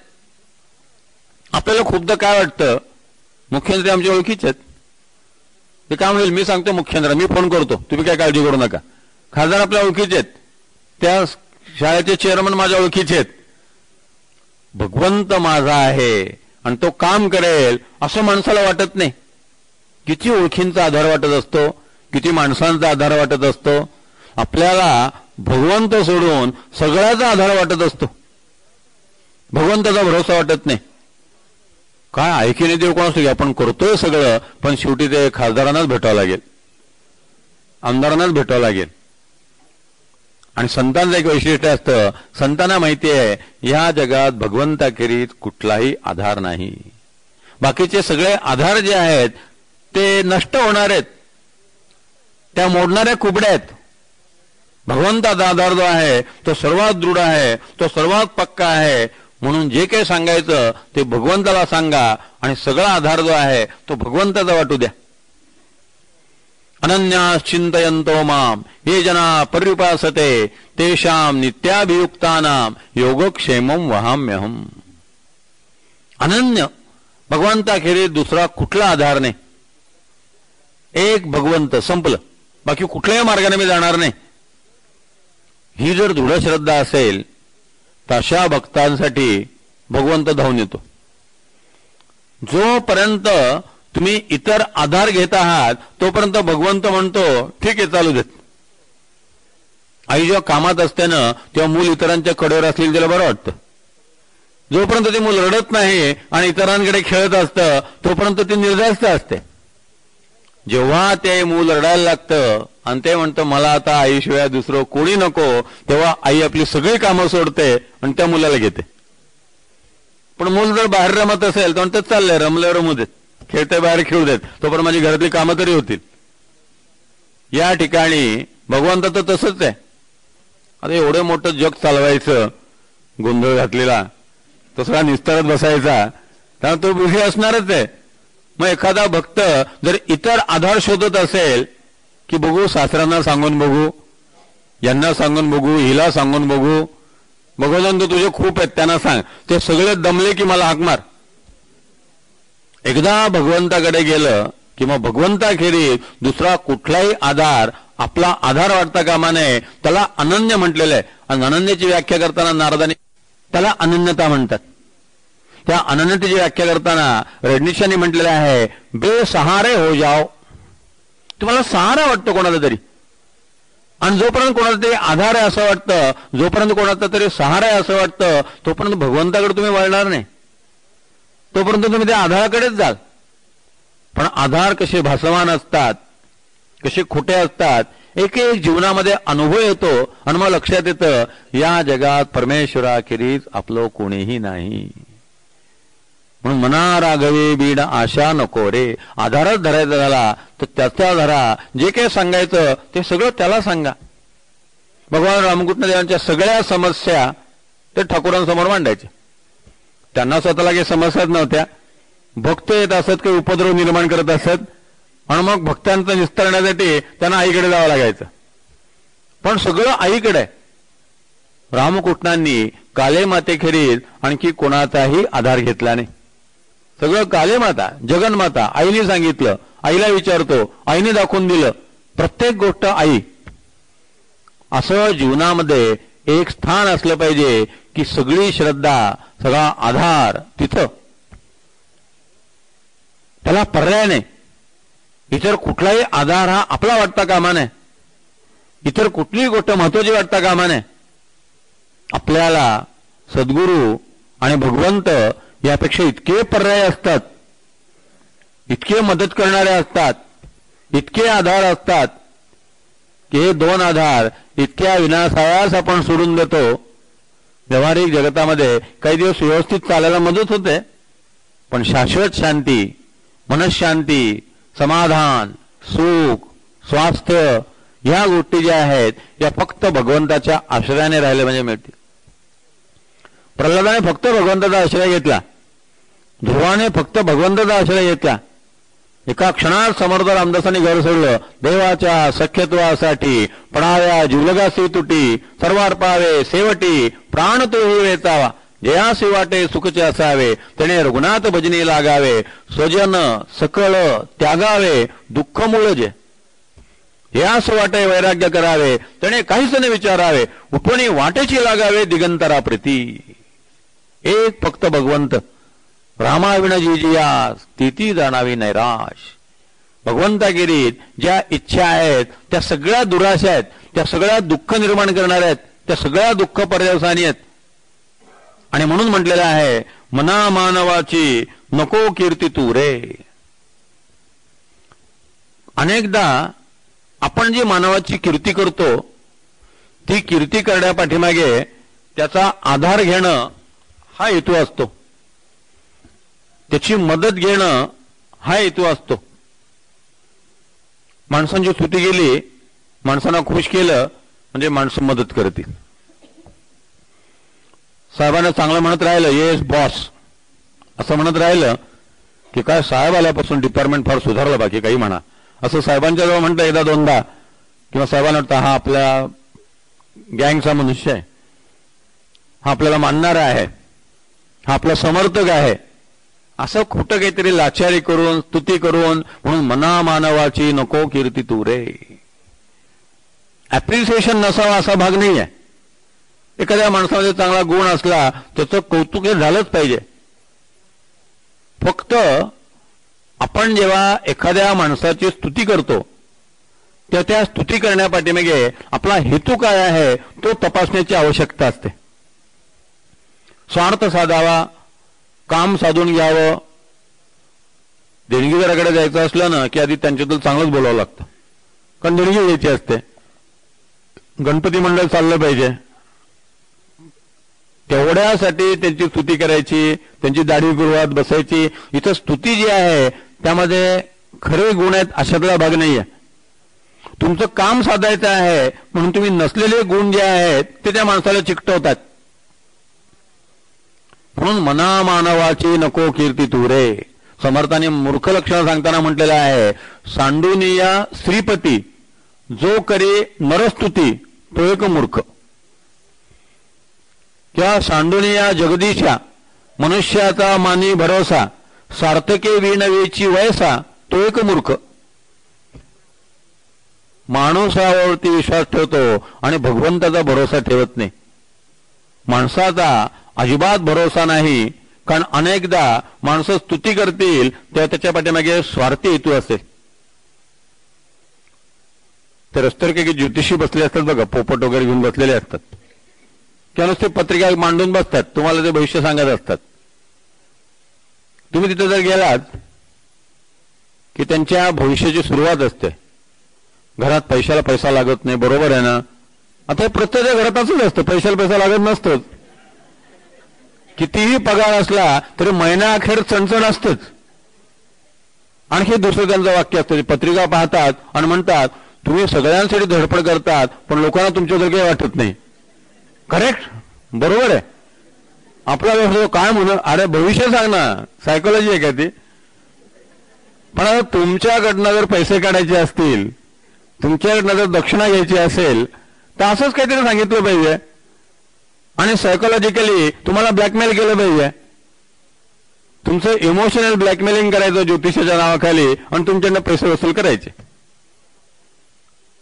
आपल्याला खूपदा काय वाटतं, मुख्यमंत्री आमच्या ओळखीचे आहेत, ते काय म्हणेल, मी सांगतो मुख्यमंत्री, मी फोन करतो, तुम्ही काय काळजी करू नका. खासदार आपल्या ओळखीचे आहेत, त्या शाळेचे चेअरमन माझ्या ओळखीचे आहेत. भगवंत माझा आहे आणि तो काम करेल असं माणसाला वाटत नाही. किती ओळखींचा आधार वाटत असतो, किती माणसांचा आधार वाटत असतो. आपल्याला भगवंत सोडून सगळ्याचा आधार वाटत असतो, भगवंताचा भरोसा वाटत नाही. काय ऐकीने देव कोण असतो की आपण करतोय सगळं, पण शेवटी ते खासदारांनाच भेटावं लागेल, आमदारांनाच भेटावं लागेल. आणि संतांचं एक वैशिष्ट्य असतं, संतांना माहिती आहे या जगात भगवंताखेरीज कुठलाही आधार नाही. बाकीचे सगळे आधार जे आहेत ते नष्ट होणार आहेत, त्या मोडणाऱ्या कुबड्या आहेत. भगवंताचा आधार जो आहे तो सर्वात दृढ आहे, तो सर्वात पक्का आहे. म्हणून जे काही सांगायचं ते भगवंताला सांगा आणि सगळा आधार जो आहे तो भगवंताचा वाटू द्या. अनन्याश्चिंतयन्तो माम ये जना पर्युपासते तेषां नित्याभियुक्तानां योगक्षेमं वहाम्यहम्. अनन्य, भगवंताखेरीज दुसरा कुठला आधार नाही. एक भगवंत, संपलं. बाकी कुठल्याही मार्गाने मी जाणार नाही. ही जर दृढ श्रद्धा असेल तर अशा भक्तांसाठी भगवंत धावून येतो. जोपर्यंत तुम्ही इतर आधार घेत आहात तोपर्यंत भगवंत म्हणतो ठीक आहे चालू देत. आई जेव्हा कामात असते ना तेव्हा मूल इतरांच्या कडेवर असलेलं त्याला बरं वाटतं. जोपर्यंत ते मूल रडत नाही आणि इतरांकडे खेळत असतं तोपर्यंत ती निर्धास्त असते. जेव्हा ते मूल रडायला लागतं आणि ते म्हणतं मला आता आईशिवाय दुसरं कोणी नको, तेव्हा आई आपली सगळी कामं सोडते आणि त्या मुलाला घेते. पण मूल जर बाहेर रमत असेल तर म्हणतात चाललंय, रमले रमू देत, खेळते बाहेर खेळू देत, तोपर्यंत माझी घरातली कामं तरी होतील. या ठिकाणी भगवंत तर तसंच आहे. आता एवढं मोठं जग चालवायचं, गोंधळ घातलेला तो सगळा निस्तारत बसायचा, त्यामुळे तो बिझी असणारच आहे. मग एखादा भक्त जर इतर आधार शोधत असेल की बघू सासऱ्यांना सांगून बघू, यांना सांगून बघू, हिला सांगून बघू, भगवान तुझे खूप आहेत त्यांना सांग, ते सगळे दमले की मला हाक मार. एकदा भगवंताकडे गेलं की मग भगवंताखेरीज दुसरा कुठलाही आधार आपला आधार वाटता कामा नये. त्याला अनन्य म्हटलेलं आहे. आणि अनन्याची व्याख्या करताना नारदाने त्याला अनन्यता म्हणतात. त्या अनन्यतेची व्याख्या करताना रजनीशांनी म्हटलेलं आहे, बेसहारे हो जाओ. तुम्हाला सहारा वाटतो कोणाला तरी, आणि जोपर्यंत कोणाला तरी आधार आहे असं वाटतं, जोपर्यंत कोणाचा तरी सहारा आहे असं वाटतं, तोपर्यंत भगवंताकडे तुम्ही वळणार नाही, तोपर्यंत तुम्ही त्या आधाराकडेच जाल. पण आधार कसे भासमान असतात, कसे खोटे असतात, एक एक जीवनामध्ये अनुभव येतो आणि मग लक्षात येतं या जगात परमेश्वराखेरीज आपलं कोणीही नाही. म्हणून मना राघवे बीड आशा नको रे. आधारच धरायचा झाला तर त्याचा धरा, जे काही सांगायचं ते सगळं त्याला सांगा. भगवान रामकृष्ण देवांच्या सगळ्या समस्या ते ठाकूरांसमोर मांडायच्या. त्यांना स्वतःला काही समस्याच नव्हत्या. भक्त येत असत, काही उपद्रव निर्माण करत असत, आणि मग भक्तांचं निस्तरण्यासाठी त्यांना आईकडे जावं लागायचं. पण सगळं आईकडे. रामकृष्णांनी काले मातेखेरीज आणखी कोणाचाही आधार घेतला नाही. सगळं काले माता, जगन्माता, आईने सांगितलं, आईला विचारतो, आईने दाखवून दिलं, प्रत्येक गोष्ट आई. असं जीवनामध्ये एक स्थान असलं पाहिजे की सगळी श्रद्धा, सगळा आधार तिथं, त्याला पर्याय नाही. इतर कुठलाही आधार हा आपला वाटता कामा नये, इतर कुठलीही गोष्ट महत्वाची वाटता कामा नये. आपल्याला सद्गुरू आणि भगवंत यापेक्षा इतके पर्याय असतात, इतके मदत करणारे असतात, इतके आधार असतात की हे दोन आधार इतक्या विनाशाळास आपण सोडून देतो. व्यावहारिक जगतामध्ये काही दिवस व्यवस्थित चालायला मदत होते, पण शाश्वत शांती, मनशांती, समाधान, सुख, स्वास्थ्य ह्या गोष्टी ज्या आहेत या फक्त भगवंताच्या आश्रयाने राहिले म्हणजे मिळतील. प्रल्हादाने फक्त भगवंताचा आश्रय घेतला, ध्रुवाने फक्त भगवंताचा आश्रय घेतला. एका क्षणात समर्थ रामदासांनी घर सोडलं. देवाच्या सख्यत्वासाठी पडाव्या जीवलगासी तुटी, सर्वार्पावे सेवटी, प्राण तोही वेचावा, जयासी वाटे सुखचे असावे, तेने रघुनाथ भजनी लागावे, स्वजन सकळ त्यागावे, दुःख मूळ जे यास वाटे वैराग्य करावे, तेने काहीच न विचारावे, उठवणी वाटेची लागावे दिगंतरा प्रीती. एक फक्त भगवंत, रामाविण जिजिया स्थिती जाणावी नैराश. भगवंतागिरीत ज्या इच्छा आहेत त्या सगळ्या दुराशा आहेत, त्या सगळ्या दुःख निर्माण करणाऱ्या आहेत, त्या सगळ्या दुःख पर्यवसानी आहेत. आणि म्हणून म्हटलेलं आहे, मना मानवाची नको कीर्ती तू रे. अनेकदा आपण जी मानवाची कीर्ती करतो ती कीर्ती करण्यापाठीमागे त्याचा आधार घेणं हा हेतू असतो, त्याची मदत घेणं हा हेतू असतो. माणसांची स्तुती केली, माणसांना खुश केलं म्हणजे माणसं मदत करतील. साहेबांना चांगलं म्हणत राहिलं, येस बॉस असं म्हणत राहिलं की काय साहेब आल्यापासून डिपार्टमेंट फार सुधारलं, बाकी काही म्हणा असं साहेबांच्या जवळ म्हणतं एकदा दोनदा, किंवा साहेबांना वाटतं हा आपल्या गँगचा मनुष्य आहे, हा आपल्याला मानणारा आहे, हा आपला समर्थक आहे, असं खोटं काहीतरी लाचारी करून स्तुती करून. म्हणून मना मानवाची नको कीर्ती तू रे. ऍप्रिसिएशन नसावा असा भाग नाही आहे. एखाद्या माणसामध्ये चांगला गुण असला त्याचं कौतुक हे झालंच पाहिजे. फक्त आपण जेव्हा एखाद्या माणसाची स्तुती करतो तेव्हा त्या स्तुती करण्यापाठीमागे आपला हेतू काय आहे तो तपासण्याची आवश्यकता असते. स्वार्थ साधावा, काम साधून घ्यावं. देणगीदाराकडे जायचं असलं ना की आधी त्यांच्यातून चांगलंच बोलावं लागतं, कारण देणगी द्यायची असते. गणपती मंडळ चाललं पाहिजे, तेवढ्यासाठी त्यांची स्तुती करायची, त्यांची दाढी गुरुवात बसायची. इथं स्तुती जी आहे त्यामध्ये खरे गुण आहेत अशातला भाग नाहीये. तुमचं काम साधायचं आहे म्हणून तुम्ही नसलेले गुण जे आहेत ते त्या माणसाला चिकटवतात. म्हणून मना मानवाची नको कीर्ती तुरे. समर्थाने मूर्ख लक्षण सांगताना म्हटलेलं आहे, सांडुनिया श्रीपती जो करे नरस्तुती तो एक मूर्ख. त्या सांडुनिया जगदीशा मनुष्याचा मानी भरोसा सार्थके विणवेची वयसा तो एक मूर्ख. माणसावरती विश्वास ठेवतो आणि भगवंताचा भरोसा ठेवत नाही. माणसाचा अजिबात भरोसा नाही, कारण अनेकदा माणसं स्तुती करतील तेव्हा त्याच्या पाठीमागे स्वार्थी हेतू असेल. तर रस्त्यावर काही ज्योतिषी बसले असतात बघा, पोपट वगैरे घेऊन बसलेले असतात, किंवा नुसते पत्रिका मांडून बसतात, तुम्हाला ते भविष्य सांगत असतात. तुम्ही तिथे जर गेलात की त्यांच्या भविष्याची सुरुवात असते. घरात पैशाला पैसा लागत नाही, बरोबर आहे ना? आता हे प्रत्येक घरात असंच असतं, पैशाला पैसा लागत नसतोच. कितीही पगार असला तरी महिना अखेर चणचण असतंच. आणखी दुसरं त्यांचं वाक्य असतं, पत्रिका पाहतात आणि म्हणतात तुम्ही सगळ्यांसाठी धडपड करतात पण लोकांना तुमच्याबद्दल काही वाटत नाही. करेक्ट, बरोबर आहे. आपला व्यवसाय काय म्हणून, अरे भविष्य सांग ना, सायकोलॉजी आहे का ती? पण आता तुमच्याकडनं जर पैसे काढायचे असतील, तुमच्याकडनं जर दक्षिणा घ्यायची असेल तर असंच काहीतरी सांगितलं पाहिजे आणि सायकोलॉजिकली तुम्हाला ब्लॅकमेल केलं पाहिजे. तुमचं इमोशनल ब्लॅकमेलिंग करायचं ज्योतिषाच्या नावाखाली आणि तुमच्याकडनं पैसे वसूल करायचे.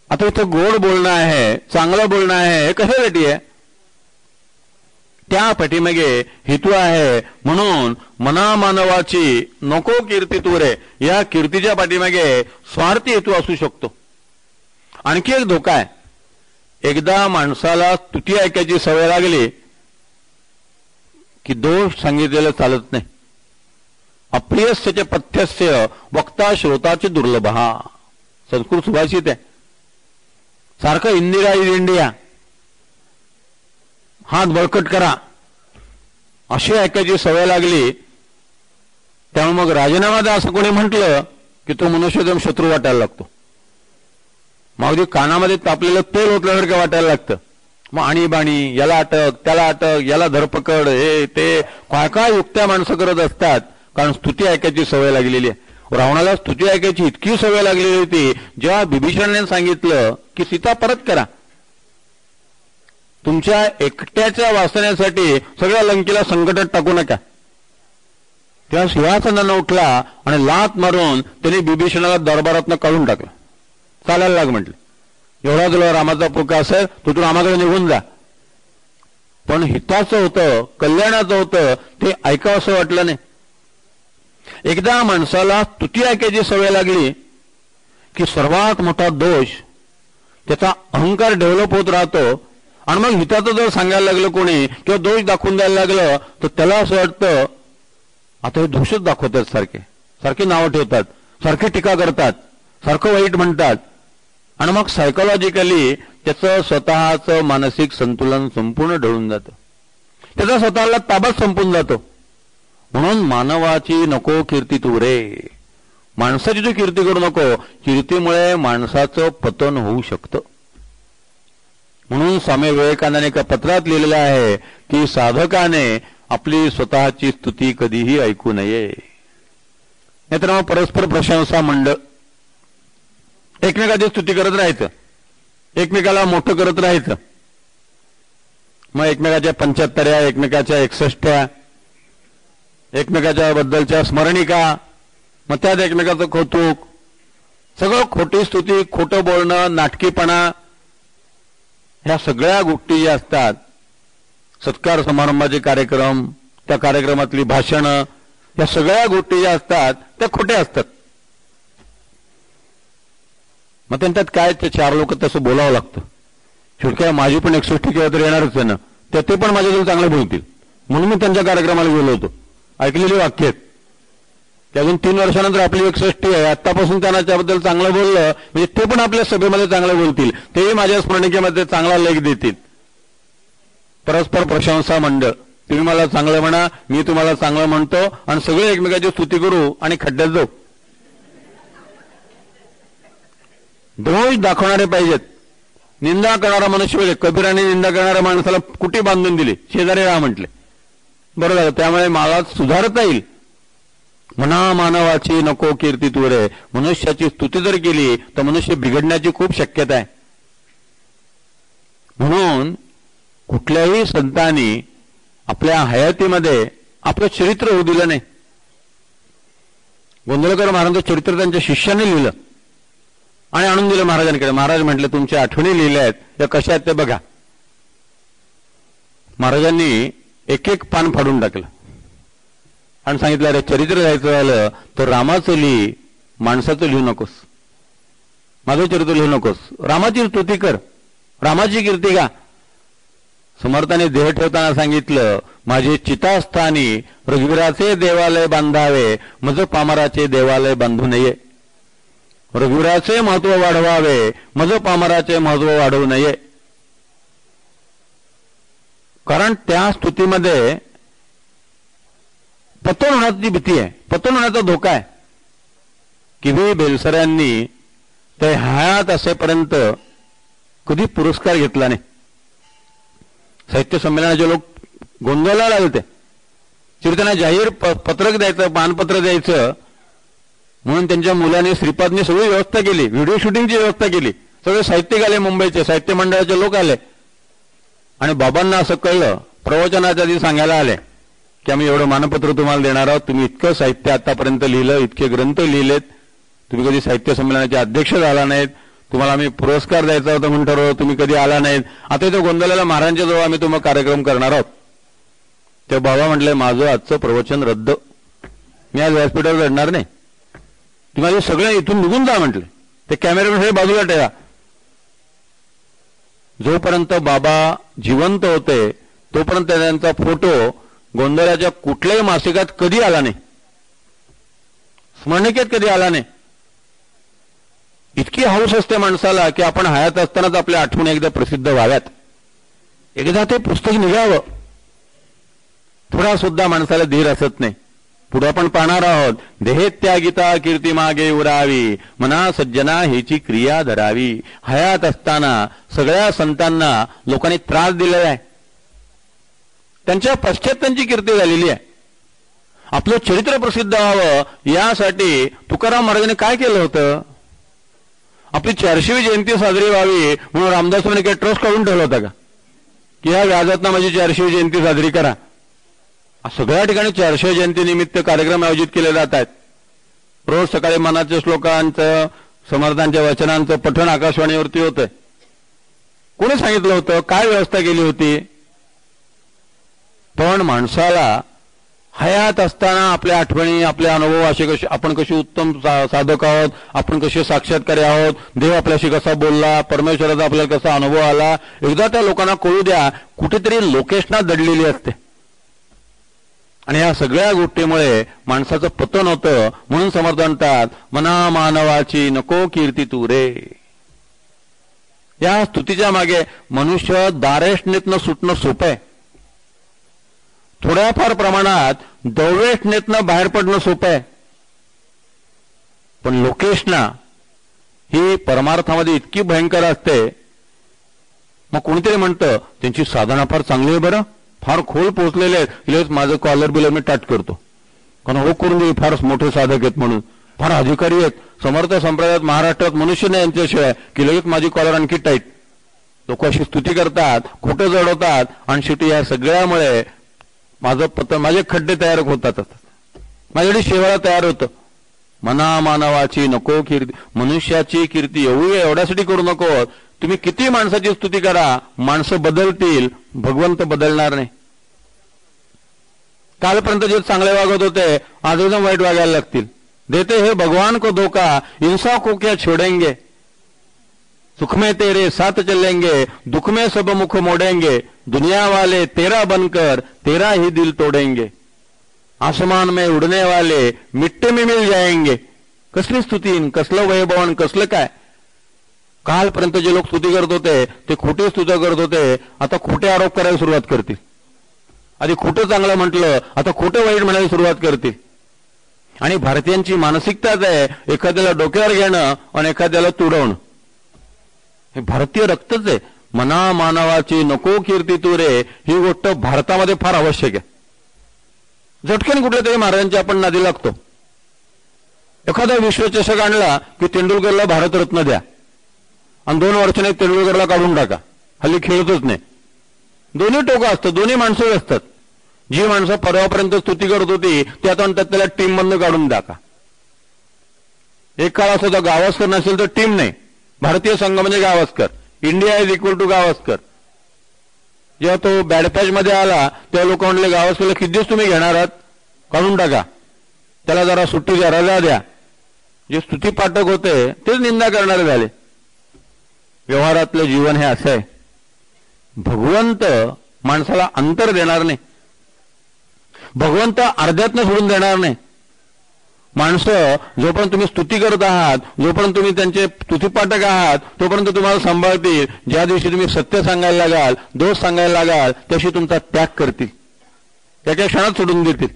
आता इथं गोड बोलणं आहे, चांगलं बोलणं आहे, हे कशासाठी आहे? त्या पाठीमागे हेतू आहे. म्हणून मना मानवाची नको कीर्ती तुरे, या कीर्तीच्या पाठीमागे स्वार्थी हेतू असू शकतो. आणखी एक धोका आहे, एकदा माणसाला स्तुती ऐकायची सवय लागली की दोष सांगितलेलं चालत नाही. अप्रियस्य पथ्यस्य वक्ता श्रोताची दुर्लभा, संस्कृत सुभाषित आहे. सारखं इंदिरा इज इंडिया, हात बळकट करा, अशी ऐकायची सवय लागली. त्यामुळे मग राजीनामा द्या असं कोणी म्हटलं की तो मनुष्य एकदम शत्रू वाटायला लागतो. मग अगदी कानामध्ये तापलेलं तेल ओतल्यासारखं वाटायला लागतं. मग आणीबाणी, याला अटक, त्याला अटक, याला धरपकड, हे ते काय काय युक्त्या माणसं करत असतात, कारण स्तुती ऐकायची सवय लागलेली आहे. रावणाला स्तुती ऐकायची इतकी सवय लागलेली होती, जेव्हा बिभीषणाने सांगितलं की सीता परत करा, तुमच्या एकट्याच्या वासनेसाठी सगळ्या लंकेला संकटात टाकू नका, तेव्हा सिंहासनानं उठला आणि लात मारून त्यांनी बिभीषणाला दरबारातनं काढून टाकलं. चालायला लाग म्हटलं, एवढा तुला रामाचा पुरका असेल तू रामाकडे निघून जा. पण हिताचं होतं, कल्याणाचं होतं, ते ऐकावं असं वाटलं नाही. एकदा माणसाला स्तुती ऐकायची सवय लागली की सर्वात मोठा दोष, त्याचा अहंकार डेव्हलप होत राहतो. आणि मग हिताचं जर सांगायला लागलं कोणी किंवा दोष दाखवून द्यायला लागलं तर त्याला असं वाटतं आता हे दोषच दाखवतात, सारखे सारखे नावं ठेवतात, सारखे टीका करतात, सारखं वाईट म्हणतात. आणि मग सायकोलॉजिकली त्याचं स्वतःचं मानसिक संतुलन संपूर्ण ढळून जातं, त्याचा स्वतःला ताबाच संपून जातो. म्हणून मानवाची नको कीर्ती तू रे, माणसाची तू कीर्ती करू नको. कीर्तीमुळे माणसाचं पतन होऊ शकतं. म्हणून स्वामी विवेकानंदाने एका पत्रात लिहिलेलं आहे की साधकाने आपली स्वतःची स्तुती कधीही ऐकू नये. नाहीतर मग परस्पर प्रशंसा मंडळ, एकमेकाची स्तुती करत राहायचं, एकमेकाला मोठं करत राहायचं. मग एकमेकाच्या 75, एकमेकाच्या 61, एकमेकाच्या बद्दलच्या स्मरणिका, मग त्यात एकमेकाचं कौतुक, सगळं खोटी स्तुती, खोटं बोलणं, नाटकीपणा, ह्या सगळ्या गोष्टी ज्या असतात, सत्कार समारंभाचे कार्यक्रम, त्या कार्यक्रमातली भाषणं, या सगळ्या गोष्टी ज्या असतात त्या खोट्या असतात. मग त्यांच्यात काय, ते 4 लोक तसं बोलावं लागतं. शेवटी माझी पण 61 केव्हा तर येणारच आहे ना, ते पण माझ्याजवळ चांगले बोलतील म्हणून मी त्यांच्या कार्यक्रमाला गेलो होतो. ऐकलेली वाक्य आहेत. ते अजून 3 वर्षानंतर आपली 61 आहे, आत्तापासून त्यांना त्याबद्दल चांगलं बोललं म्हणजे ते पण आपल्या सभेमध्ये चांगलं बोलतील, तेही माझ्या स्मरणिकेमध्ये चांगला लेख देतील. परस्पर प्रशंसा मंडळ, तुम्ही मला चांगलं म्हणा, मी तुम्हाला चांगलं म्हणतो आणि सगळे एकमेकाची स्तुती करू आणि खड्ड्यात जाऊ. दोष दाखवणारे पाहिजेत. निंदा करणारा मनुष्य पाहिजे. कबीराने निंदा करणाऱ्या माणसाला कुठे बांधून दिली, शेजारी राहा म्हटले. बरं झालं, त्यामुळे मला सुधारता येईल. म्हणा मानवाची नको कीर्ती तुरे. मनुष्याची स्तुती जर केली तर मनुष्य बिघडण्याची खूप शक्यता आहे. म्हणून कुठल्याही संतांनी आपल्या हयातीमध्ये आपलं चरित्र होऊ दिलं नाही. गोंधळकर महाराजांचं चरित्र त्यांच्या शिष्याने लिहिलं आणि आणून दिलं महाराजांकडे. महाराज म्हटले तुमच्या आठवणी लिहिल्या आहेत, या कशा आहेत ते बघा. महाराजांनी एक एक पान फाडून टाकलं आणि सांगितलं, अरे चरित्र लिहायचं झालं तर रामाचं लिही, माणसाचं लिहू नकोस. माझं चरित्र लिहू नकोस. रामाची स्तुती कर, रामाची कीर्ती गा. समर्थाने देह ठेवताना सांगितलं, माझे चितास्थानी रघुवीराचे देवालय बांधावे, मज पामराचे देवालय बांधू नये. रघुवीराचे महत्व वाढवावे, मज पामराचे महत्व वाढवू नये. कारण त्या स्तुतीमध्ये पतन होण्याची भीती आहे, पतन होण्याचा धोका आहे. किती बेलसऱ्यांनी ते हयात असेपर्यंत कधी पुरस्कार घेतला नाही. साहित्य संमेलनाचे लोक गोंधळाला लागले होते. त्यांना जाहीर पत्रक द्यायचं, मानपत्र द्यायचं म्हणून त्यांच्या मुलाने श्रीपादने सगळी व्यवस्था केली, व्हिडिओ शूटिंगची व्यवस्था केली. सगळे साहित्यिक आले, मुंबईचे साहित्य मंडळाचे लोक आले आणि बाबांना असं कळलं, प्रवचनाच्या आधी सांगायला आले की आम्ही एवढं मानपत्र तुम्हाला देणार आहोत. तुम्ही इतकं साहित्य आतापर्यंत लिहिलं, इतके ग्रंथ लिहिलेत, तुम्ही कधी साहित्य संमेलनाचे अध्यक्ष झाला नाहीत, तुम्हाला आम्ही पुरस्कार द्यायचा होता म्हणून ठरवलं, तुम्ही कधी आला नाहीत. आता इथं गोंधळाला महाराजांच्या जवळ आम्ही तुम्हाला कार्यक्रम करणार आहोत. ते बाबा म्हटले, माझं आजचं प्रवचन रद्द, मी आज व्यासपीठावर चढणार नाही, तुम्हाला सगळे इथून निघून जा म्हटले. ते कॅमेरामॅन हे बाजूला ठेवा. जोपर्यंत बाबा जिवंत होते तोपर्यंत त्यांचा फोटो गोंधळाच्या कुठल्याही मासिकात कधी आला नाही, स्मरणिकेत कधी आला नाही. इतकी हौस असते माणसाला की आपण हयात असतानाच आपल्या आठवणी एकदा प्रसिद्ध व्हाव्यात, एकदा ते पुस्तक निघावं. थोडा सुद्धा माणसाला धीर असत नाही. पुढे आपण पाहणार आहोत, देहेत्यागिता कीर्ती मागे उरावी, मना सज्जना हेची क्रिया धरावी. हयात असताना सगळ्या संतांना लोकांनी त्रास दिलेला आहे, त्यांच्या पश्चात त्यांची कीर्ती झालेली आहे. आपलं चरित्र प्रसिद्ध व्हावं यासाठी तुकाराम महाराजांनी काय केलं होतं? आपली 400वी जयंती साजरी व्हावी म्हणून रामदासांनी काही ट्रस्ट काढून ठेवला होता का की ह्या व्याजातनं माझी 400वी जयंती साजरी करा? सगळ्या ठिकाणी 400 जयंतीनिमित्त कार्यक्रम आयोजित केले जात आहेत. रोज सकाळी मनाच्या श्लोकांचं, समर्थांच्या वचनांचं पठण आकाशवाणीवरती होतंय. कोणी सांगितलं होतं? काय व्यवस्था केली होती? पण माणसाला हयात असताना आपल्या आठवणी, आपले अनुभव, आपण कशी उत्तम साधक आहोत, आपण कसे साक्षात्कारी आहोत, देव आपल्याशी कसा बोलला, परमेश्वराचा आपल्याला कसा अनुभव आला, एकदा त्या लोकांना कळू द्या. कुठेतरी लोकेशना दडलेली असते आणि या सगळ्या गोष्टीमुळे माणसाचं पतन होतं. म्हणून समर्थ म्हणतात, मना मानवाची नको कीर्ती तू रे. या स्तुतीच्या मागे मनुष्य दारेष्णेतनं सुटणं सोपं आहे, थोड्याफार प्रमाणात दवेष्णेतनं बाहेर पडणं सोपं आहे. पण लोकेशना ही परमार्थामध्ये इतकी भयंकर असते. मग कोणीतरी म्हणतं त्यांची साधना फार चांगली आहे, बरं फार खोल पोहोचलेले आहेत, माझं कॉलर बिलर मी टाट करतो, कारण हो करून दे, फार मोठे साधक आहेत म्हणून, फार अधिकारी आहेत, समर्थ संप्रदायात महाराष्ट्रात मनुष्य नाही यांच्याशिवाय की लगेच माझी कॉलर आणखी टाईट. लोक अशी स्तुती करतात, खोटं जडवतात आणि शेवटी या सगळ्यामुळे माझे खड्डे तयार होतात, माझ्याकडे शेवाळा तयार होतं. मना मानवाची नको कीर्ती, मनुष्याची कीर्ती एवढ्यासाठी करू नको. तुम्ही किती माणसाची स्तुती करा, माणसं बदलतील, भगवंत बदलणार नाही. कालपर्यंत जे चांगले वागत होते आज एकदम वाईट वागायला लागतील. देते हे भगवान को धोखा, इंसाफ को क्या छोड़ेंगे, सुख में तेरे साथ चलेंगे, दुख में सब मुख मोड़ेंगे, दुनिया वाले तेरा बनकर तेरा ही दिल तोड़ेंगे, आसमान में उड़ने वाले मिट्टी में मिल जाएंगे. कसली स्तुती, कसलं वैभवन, कसलं काय. कालपर्यंत जे लोक स्तुती करत होते ते खोटी स्तुती करत होते, आता खोटे आरोप करायला सुरुवात करतील. आधी खोटं चांगलं म्हटलं, आता खोटं वाईट म्हणायला सुरुवात करतील. आणि भारतीयांची मानसिकताच आहे एखाद्याला डोक्यावर घेणं आणि एखाद्याला तुडवणं. हे भारतीय रक्तच आहे. मना मानवाची नको कीर्ती तू रे, ही गोष्ट भारतामध्ये फार आवश्यक आहे. झटकन कुठल्या तरी महाराजांच्या आपण नादी लागतो. एखादा विश्वचषक आणला की तेंडुलकरला भारतरत्न द्या आणि 2 वर्षाने तेंडुलकरला काढून टाका. हल्ली खेळतच नाही. दोन्ही टोकं असतं, दोन्ही माणसं असतात. जी माणसं परवापर्यंत स्तुती करत होती ती आता म्हणतात त्याला टीम मधनं काढून टाका. एक काळ असं होता गावस्कर नसेल तर टीम नाही. भारतीय संघ म्हणजे Gavaskar. India is equal to Gavaskar. जेव्हा तो बॅडपॅच मध्ये आला तेव्हा लोक म्हणले गावस्करला किती दिवस तुम्ही घेणार आहात, काढून टाका, त्याला जरा सुट्टी द्या, रजा द्या. जे स्तुती पाठक होते तेच निंदा करणारे झाले. व्यवहारातलं जीवन हे असं आहे. भगवंत माणसाला अंतर देणार नाही. भगवंत अर्ध्यातनं सोडून देणार नाही. माणसं जोपर्यंत तुम्ही स्तुती करत आहात, जोपर्यंत तुम्ही त्यांचे स्तुतीपाठक आहात, तोपर्यंत तुम्हाला सांभाळतील. ज्या दिवशी तुम्ही सत्य सांगायला लागाल, दोष सांगायला लागाल, त्याशी तुमचा त्याग करतील, त्याच्या क्षणात सोडून देतील.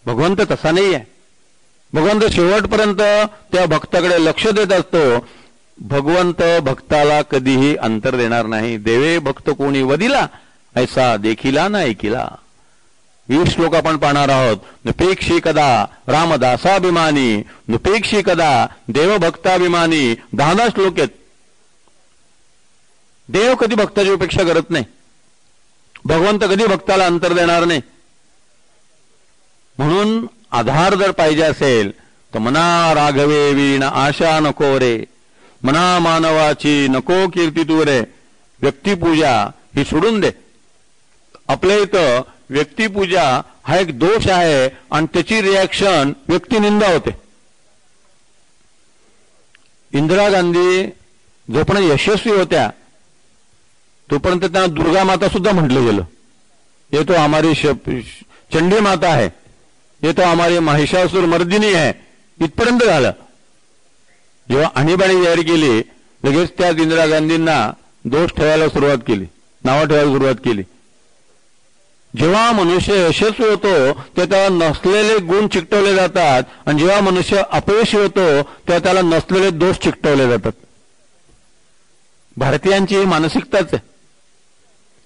भगवंत तसा नाही आहे. भगवंत शेवटपर्यंत त्या भक्ताकडे लक्ष देत असतो. भगवंत भक्ताला कधीही अंतर देणार नाही. देवे भक्त कोणी वदिला, ऐसा देखिला ना ऐकिला. 20 श्लोक आपण पाहणार आहोत. नुपेक्षी कदा रामदासाभिमानी, नुपेक्षी कदा देवभक्ताभिमानी. 10 श्लोक आहेत. देव कधी भक्ताची उपेक्षा करत नाही. भगवंत कधी भक्ताला अंतर देणार नाही. म्हणून आधार जर पाहिजे असेल तर मना राघवे वीण आशा नको रे, मना मानवाची नको कीर्ती तू रे. व्यक्तिपूजा ही सोडून दे. आपल्या इथं व्यक्तिपूजा हा एक दोष आहे आणि त्याची रिॲक्शन व्यक्तिनिंदा होते. इंदिरा गांधी जोपर्यंत यशस्वी होत्या तोपर्यंत त्यांना दुर्गा माता सुद्धा म्हटलं गेलं. ये तो हमारी चंडी माता है, ये तो हमारी महिषासुर मर्दिनी है, इथपर्यंत झालं. जेव्हा आणीबाणी जाहीर केली लगेच त्या इंदिरा गांधींना दोष ठेवायला सुरुवात केली, नावं ठेवायला सुरुवात केली. जेव्हा मनुष्य यशस्वी होतो ते त्याला नसलेले गुण चिकटवले जातात आणि जेव्हा मनुष्य अपयशी होतो तेव्हा त्याला नसलेले दोष चिकटवले जातात. भारतीयांची ही मानसिकताच आहे.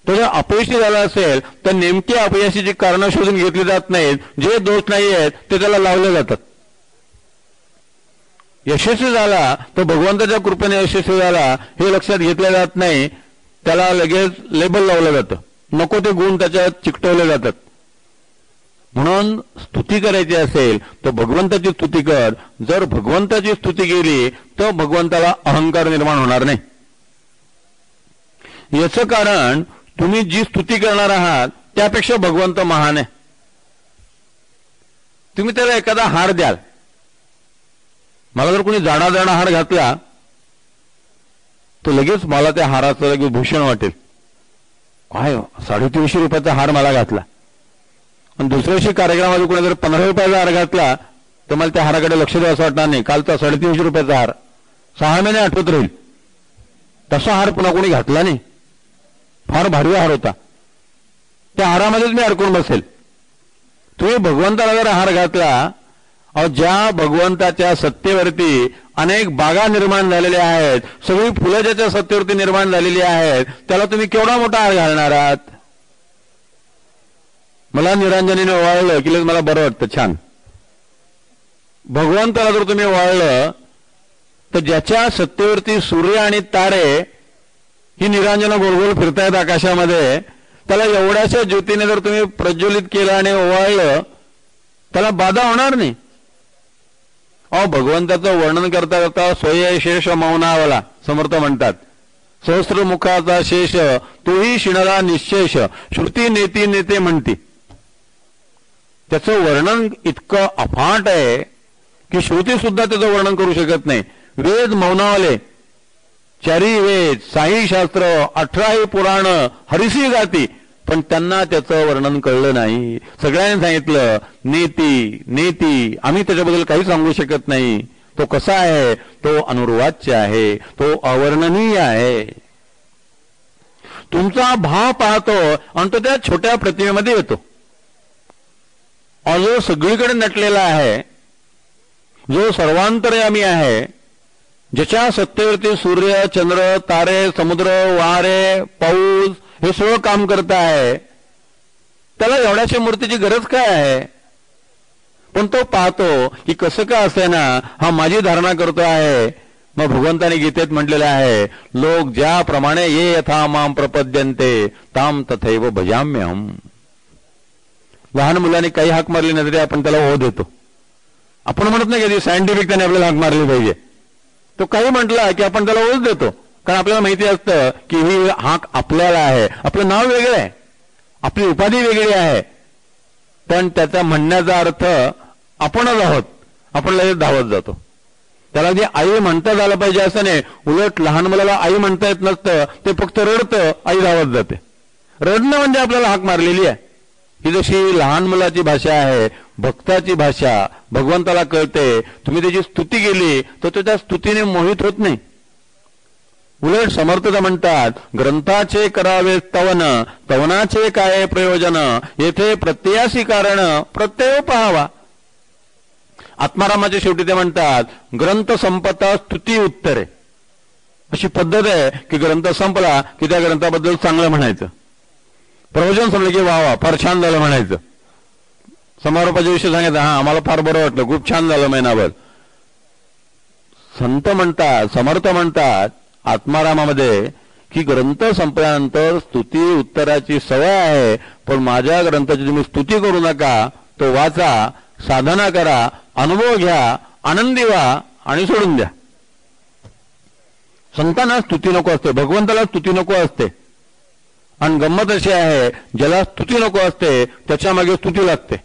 तो जर अपयशी झाला असेल तर नेमकी अपयशाची कारणं शोधून घेतली जात नाहीत. जे दोष नाही आहेत ते त्याला लावले जातात. यशस्वी झाला तो भगवंताच्या कृपेने यशस्वी झाला हे लक्षात घेतलं जात नाही. त्याला लगेच लेबल लावलं जातं. नको ते गुण त्याच्यात चिकटवले जातात. म्हणून स्तुती करायची असेल तर भगवंताची स्तुती कर. जर भगवंताची स्तुती केली तर भगवंताला अहंकार निर्माण होणार नाही. याचं कारण तुम्ही जी स्तुती करणार आहात त्यापेक्षा भगवंत महान आहे. तुम्ही त्याला एखादा हार द्याल. मला जर कोणी जाडा हार घातला तर लगेच मला त्या हाराचं लगेच भूषण वाटेल. काय 350 रुपयाचा हार मला घातला. आणि दुसऱ्या दिवशी कार्यक्रमामध्ये कोणी जर 15 रुपयाचा हार घातला तर मला त्या हाराकडे लक्ष द्यावं असं वाटणार नाही. कालचा 350 रुपयाचा हार 6 महिने आठवत राहील. तसा हार पुन्हा कोणी घातला नाही. फार भारी हार होता. त्या हारामध्येच मी अडकून बसेल. तुम्ही भगवंताला जर हार घातला, ज्या भगवंताच्या सत्तेवरती अनेक बागा निर्माण झालेल्या आहेत, सगळी फुलं ज्याच्या सत्तेवरती निर्माण झालेली आहेत, त्याला तुम्ही केवढा मोठा हार घालणार आहात. मला निरंजनीने ओवाळलं की मला बरं वाटतं, छान. भगवंताला जर तुम्ही ओवाळलं तर ज्याच्या सत्तेवरती सूर्य आणि तारे ही निरांजनं गोलगोल फिरतायत आकाशामध्ये, त्याला एवढ्याशा ज्योतीने जर तुम्ही प्रज्वलित केलं आणि ओवाळलं त्याला बाधा होणार नाही. भगवंताचं वर्णन करता करता सोय शेष मौनावला समर्थ म्हणतात. सहस्रमुखाचा शेष तोही शिणला निशेष, श्रुती नेती नेते म्हणती. त्याचं वर्णन इतकं अफाट आहे की श्रुती सुद्धा त्याचं वर्णन करू शकत नाही. वेद मौनावले, 4 वेद, 6 शास्त्र, 18 पुराण हरिसी गाती, पण त्यांना त्याचं वर्णन कळलं नाही. सगळ्यांनी सांगितलं नेती नेती, आम्ही त्याच्याबद्दल काही सांगू शकत नाही. तो कसा आहे, तो अनुर्वाच्य आहे, तो अवर्णनीय आहे. तुमचा भाव पाहतो आणि तो त्या छोट्या प्रतिमेमध्ये येतो. जो सगळीकडे नटलेला आहे, जो सर्वांतर्यामी आहे, ज्याच्या सत्तेवरती सूर्य, चंद्र, तारे, समुद्र, वारे, पाऊस हे सगळं काम करत आहे, त्याला एवढ्याशा मूर्तीची गरज काय आहे? पण तो पाहतो की कसं का असे ना, हा माझी धारणा करतो आहे. मग भगवंताने गीतेत म्हटलेलं आहे, लोक ज्याप्रमाणे ये यथा माम प्रपद्यन्ते ताम तथैव भजाम्यहम. लहान मुलांनी काही हाक मारली नाही तरी आपण त्याला ओढ देतो. आपण म्हणत नाही की सायंटिफिक त्याने आपल्याला हाक मारली पाहिजे. तो काही म्हटला की आपण त्याला ओढ देतो, कारण आपल्याला माहिती असतं की ही हाक आपल्याला आहे. आपलं नाव वेगळं आहे, आपली उपाधी वेगळी आहे, पण त्याचा म्हणण्याचा अर्थ आपणच आहोत. आपण लगेच धावत जातो. त्याला जे आई म्हणता झालं पाहिजे असं नाही. उलट लहान मुलाला आई म्हणता येत नसतं, ते फक्त रडतं, आई धावत जाते. रडणं म्हणजे आपल्याला हाक मारलेली आहे. ही जशी लहान मुलाची भाषा आहे, भक्ताची भाषा भगवंताला कळते. तुम्ही त्याची स्तुती केली तर तो त्या स्तुतीने मोहित होत नाही. उलट समर्थता म्हणतात, ग्रंथाचे करावे स्तवन, स्तवनाचे काय प्रयोजन, येथे प्रत्ययासी कारण प्रत्यय पहावा. आत्मारामाच्या शेवटी ते म्हणतात, ग्रंथ संपता स्तुती उत्तरे. अशी पद्धत आहे की ग्रंथ संपला की त्या ग्रंथाबद्दल चांगलं म्हणायचं. प्रवचन संपलं की वा वा फार छान झालं म्हणायचं. समारोपाच्या विषयी सांगायचं, हा आम्हाला फार बरं वाटलं, खूप छान झालं महिनाभर. संत म्हणतात, समर्थ म्हणतात आत्मारामामध्ये की ग्रंथ संपल्यानंतर स्तुती उत्तराची सवय आहे, पण माझ्या ग्रंथाची तुम्ही स्तुती करू नका. तो वाचा, साधना करा, अनुभव घ्या, आनंदी व्हा आणि सोडून द्या. संतांना स्तुती नको असते, भगवंताला स्तुती नको असते. आणि गंमत अशी आहे, ज्याला स्तुती नको असते त्याच्या मागे स्तुती लागते,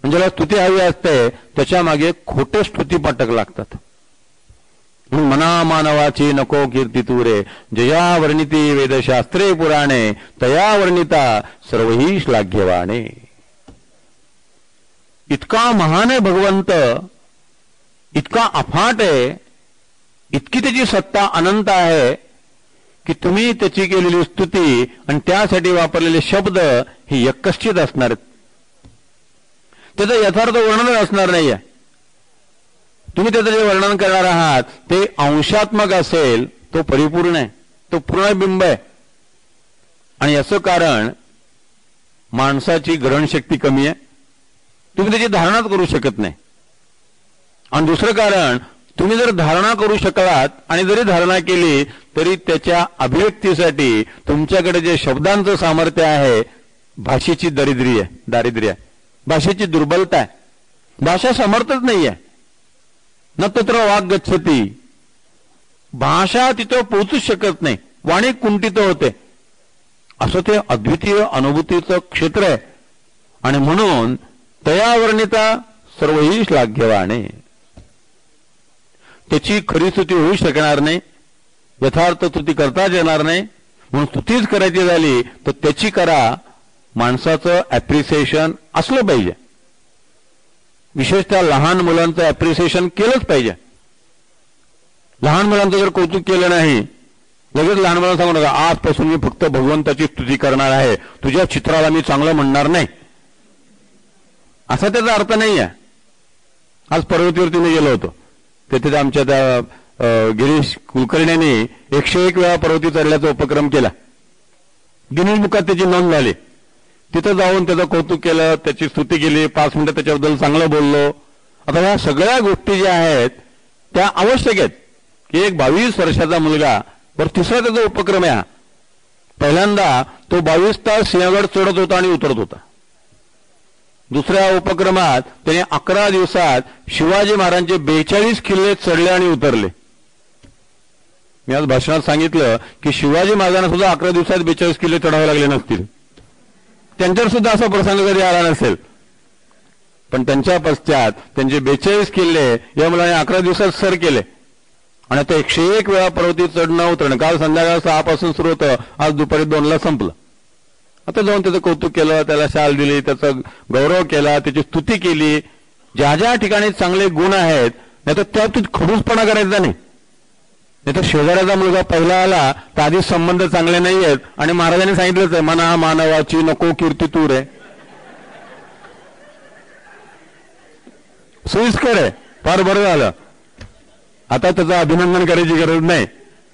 आणि ज्याला स्तुती हवी असते त्याच्या मागे खोटे स्तुतीपाठक लागतात. मना मानवाची नको कीर्ती तुरे, जया वर्णिती वेदशास्त्रे पुराणे, तया वर्णिता सर्वही श्लाघ्यवाणे. इतका महान आहे भगवंत, इतका अफाट आहे, इतकी त्याची सत्ता अनंत आहे की तुम्ही त्याची केलेली स्तुती आणि त्यासाठी वापरलेले शब्द हे यक्कश्चित असणार आहेत. त्याचं यथार्थ वर्णन असणार नाहीये. तुम्ही त्याचं जे वर्णन करणार आहात ते अंशात्मक असेल, तो परिपूर्ण आहे, तो पूर्णबिंब आहे. आणि याचं कारण माणसाची ग्रहणशक्ती कमी आहे, तुम्ही त्याची धारणाच करू शकत नाही. आणि दुसरं कारण, तुम्ही जर धारणा करू शकलात आणि जरी धारणा केली तरी त्याच्या अभिव्यक्तीसाठी तुमच्याकडे जे शब्दांचं सामर्थ्य आहे, भाषेची दारिद्र्य आहे, भाषेची दुर्बलता आहे. भाषा समर्थच नाहीये. न तत्र वाक् गच्छति, भाषा तिथं पोहोचूच शकत नाही, वाणी कुंठित होते. असं ते अद्वितीय अनुभूतीचं क्षेत्र आहे. आणि म्हणून तया वर्णिता सर्वही श्लाघ्यवाणे. त्याची खरी स्तुती होऊ शकणार नाही, यथार्थ स्तुती करताच येणार नाही. म्हणून स्तुतीच करायची झाली तर त्याची करा. माणसाचं ॲप्रिसिएशन असलं पाहिजे, विशेषतः लहान मुलांचं ॲप्रिसिएशन केलंच पाहिजे. लहान मुलांचं जर कौतुक केलं नाही, लगेच लहान मुलांना सांगू नका आजपासून मी फक्त भगवंताची स्तुती करणार आहे, तुझ्या चित्राला मी चांगलं म्हणणार नाही, असा त्याचा अर्थ नाही आहे. आज पर्वतीवरती मी गेलो होतो, तिथे आमच्या त्या गिरीश कुलकर्णींनी 101 वेळा पर्वती चढल्याचा उपक्रम केला. गिनीज बुकात त्याची नोंद झाली. तिथं जाऊन त्याचं कौतुक केलं, त्याची स्तुती केली, 5 मिनिटं त्याच्याबद्दल चांगलं बोललो. आता ह्या सगळ्या गोष्टी ज्या आहेत त्या आवश्यक आहेत की एक 22 वर्षाचा मुलगा, बरं तिसरा त्याचा उपक्रम आहे, पहिल्यांदा तो 22 तास सिंहगड चढत होता आणि उतरत होता. दुसऱ्या उपक्रमात त्याने 11 दिवसात शिवाजी महाराजांचे 42 किल्ले चढले आणि उतरले. मी आज भाषणात सांगितलं की शिवाजी महाराजांना सुद्धा 11 दिवसात 42 किल्ले चढावे लागले नसतील, त्यांच्यावर सुद्धा असा प्रसंग कधी आला नसेल. पण त्यांच्या पश्चात त्यांचे 42 किल्ले या मुलाने 11 दिवसात सर केले. आणि आता 101 वेळा पर्वती चढणं उतरणं, काल संध्याकाळ 6 पासून सुरू होतं, आज दुपारी 2ला संपलं. आता जाऊन त्याचं कौतुक केलं, त्याला शाल दिली, त्याचा गौरव केला, त्याची स्तुती केली. ज्या ज्या ठिकाणी चांगले गुण आहेत नाही तर त्या बाबतीत खडूसपणा करायचा नाही. नाही तर शेजाऱ्याचा मुलगा पहिला आला तर आधीच संबंध चांगले नाही आहेत आणि महाराजांनी सांगितलंच आहे, मना मानवाची नको कीर्ती तू रे. सोयीस्कर आहे, फार बरं झालं. आता त्याचं अभिनंदन करायची गरज नाही.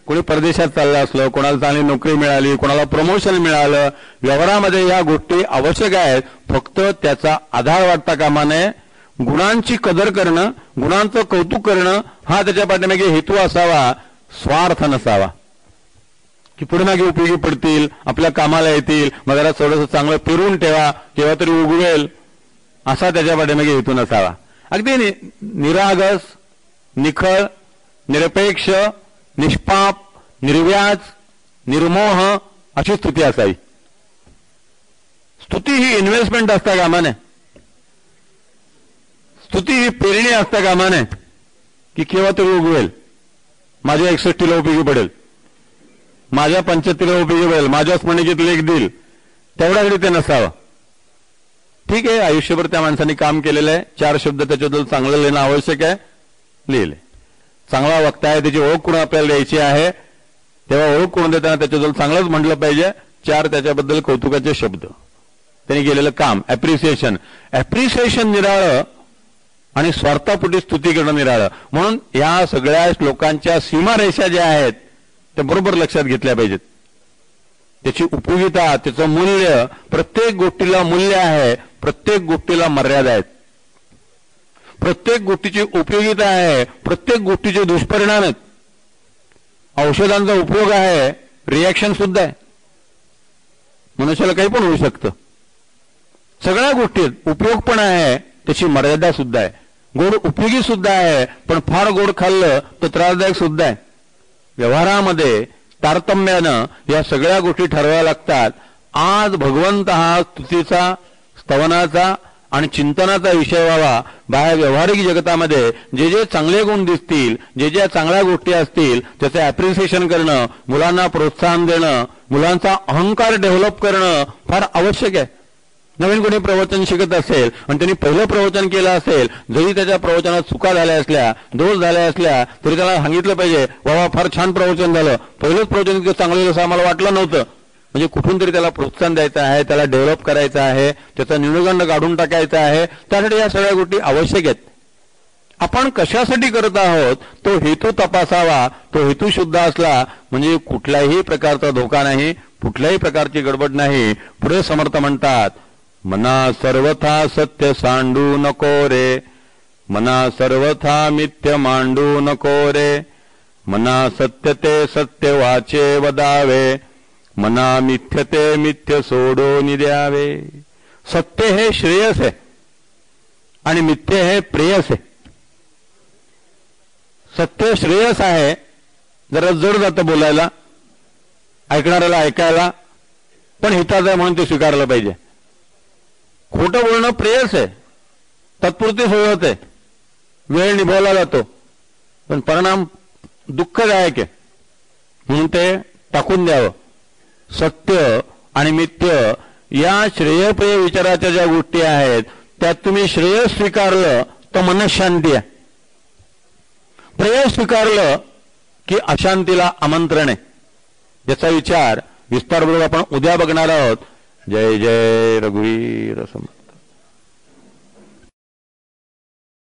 कोणी परदेशात चाललं असलं, कोणाला चांगली नोकरी मिळाली, कोणाला प्रमोशन मिळालं, व्यवहारामध्ये या गोष्टी आवश्यक आहेत. फक्त त्याचा आधार वाटता कामा नये. गुणांची कदर करणं, गुणांचं कौतुक करणं हा त्याच्या पाठीमागे हेतू असावा, स्वार्थ नसावा. की पुढे मागे उपयोगी पडतील, आपल्या कामाला येतील, मग जरा थोडंसं चांगलं फिरून ठेवा, केव्हा तरी उगवेल, असा त्याच्या पाठीमागे हेतू नसावा. अगदी निरागस, निखळ, निरपेक्ष, निष्पाप, निर्व्याज, निर्मोह अशी स्तुती असावी. स्तुती ही इन्व्हेस्टमेंट असता कामा नये. स्तुती ही पेरणी असता कामा नये की केव्हा तरी उगवेल, माझ्या 61ला उपयोगी पडेल, माझ्या 75ला उपयोगी पडेल, माझ्या स्मरणिकेत लेख देईल, तेवढ्याकडे ते नसावं. ठीक आहे, आयुष्यभर त्या माणसाने काम केलेलं आहे, 4 शब्द त्याच्याबद्दल चांगलं लिहिणं आवश्यक आहे, लिहिले. चांगला वक्ता आहे, त्याची ओळख करून आपल्याला द्यायची आहे, तेव्हा ओळख करून देताना त्याच्याबद्दल चांगलंच म्हटलं पाहिजे. 4 त्याच्याबद्दल कौतुकाचे शब्द, त्यांनी केलेलं काम, ॲप्रिसिएशन निराळं आणि स्वार्थापोटी स्तुती करणं निराळं. म्हणून या सगळ्या श्लोकांच्या सीमारेषा ज्या आहेत त्या बरोबर लक्षात घेतल्या पाहिजेत. त्याची उपयोगिता, त्याचं मूल्य, प्रत्येक गोष्टीला मूल्य आहे, प्रत्येक गोष्टीला मर्यादा आहेत, प्रत्येक गोष्टीची उपयोगिता आहे, प्रत्येक गोष्टीचे दुष्परिणाम आहेत. औषधांचा उपयोग आहे, रिॲक्शन सुद्धा आहे, मनुष्याला काही पण होऊ शकतं. सगळ्या गोष्टीत उपयोग पण आहे, त्याची मर्यादा सुद्धा आहे. गोड उपयोगी सुद्धा आहे, पण फार गोड खाल्लं तर त्रासदायक सुद्धा आहे. व्यवहारामध्ये तारतम्यानं या सगळ्या गोष्टी ठरवाव्या लागतात. आज भगवंत हा स्तुतीचा, स्तवनाचा आणि चिंतनाचा विषय व्हावा. बाहेर व्यावहारिक जगतामध्ये जे जे चांगले गुण दिसतील, जे ज्या चांगल्या गोष्टी असतील त्याचं ॲप्रिसिएशन करणं, मुलांना प्रोत्साहन देणं, मुलांचा अहंकार डेव्हलप करणं फार आवश्यक आहे. नवीन कोणी प्रवचन शिकत असेल आणि त्यांनी पहिलं प्रवचन केलं असेल, जरी त्याच्या प्रवचनात चुका झाल्या असल्या, दोष झाल्या असल्या, तरी त्याला सांगितलं पाहिजे, बाबा फार छान प्रवचन झालं, पहिलंच प्रवचन इतकं चांगलं असं आम्हाला वाटलं नव्हतं. म्हणजे कुठून तरी त्याला प्रोत्साहन द्यायचं आहे, त्याला डेव्हलप करायचं आहे, त्याचा न्यूनगंड काढून टाकायचा आहे. त्यासाठी या सगळ्या गोष्टी आवश्यक आहेत. आपण कशासाठी करत आहोत तो हेतू तपासावा. तो हेतू शुद्ध असला म्हणजे कुठल्याही प्रकारचा धोका नाही, कुठल्याही प्रकारची गडबड नाही. पुढे समर्थ म्हणतात, मना सर्वथा सत्य सांडू नको रे, मना सर्वथा मिथ्य मांडू नको रे, मना सत्य ते सत्य वाचे वदावे, मना मिथ्य ते मिथ्य सोडून द्यावे. सत्य हे श्रेयस आहे आणि मिथ्य हे प्रेयस आहे. सत्य श्रेयस आहे, जरा जड जातं बोलायला, ऐकणाऱ्याला ऐकायला, पण हिताचं आहे म्हणून ते स्वीकारलं पाहिजे. खोटं बोलणं प्रेयस आहे, तात्पुरती सोय होते, वेळ निभवला जातो, पण परिणाम दुःखदायक आहे, म्हणून ते टाकून द्यावं. सत्य आणि मिथ्य या श्रेयप्रिय विचाराच्या ज्या गोष्टी आहेत त्यात तुम्ही श्रेय स्वीकारलं तर मनशांती आहे, प्रेय स्वीकारलं की अशांतीला आमंत्रण आहे. याचा विचार विस्तारपूर्वक आपण उद्या बघणार आहोत. जय जय रघुवीर समर्थ.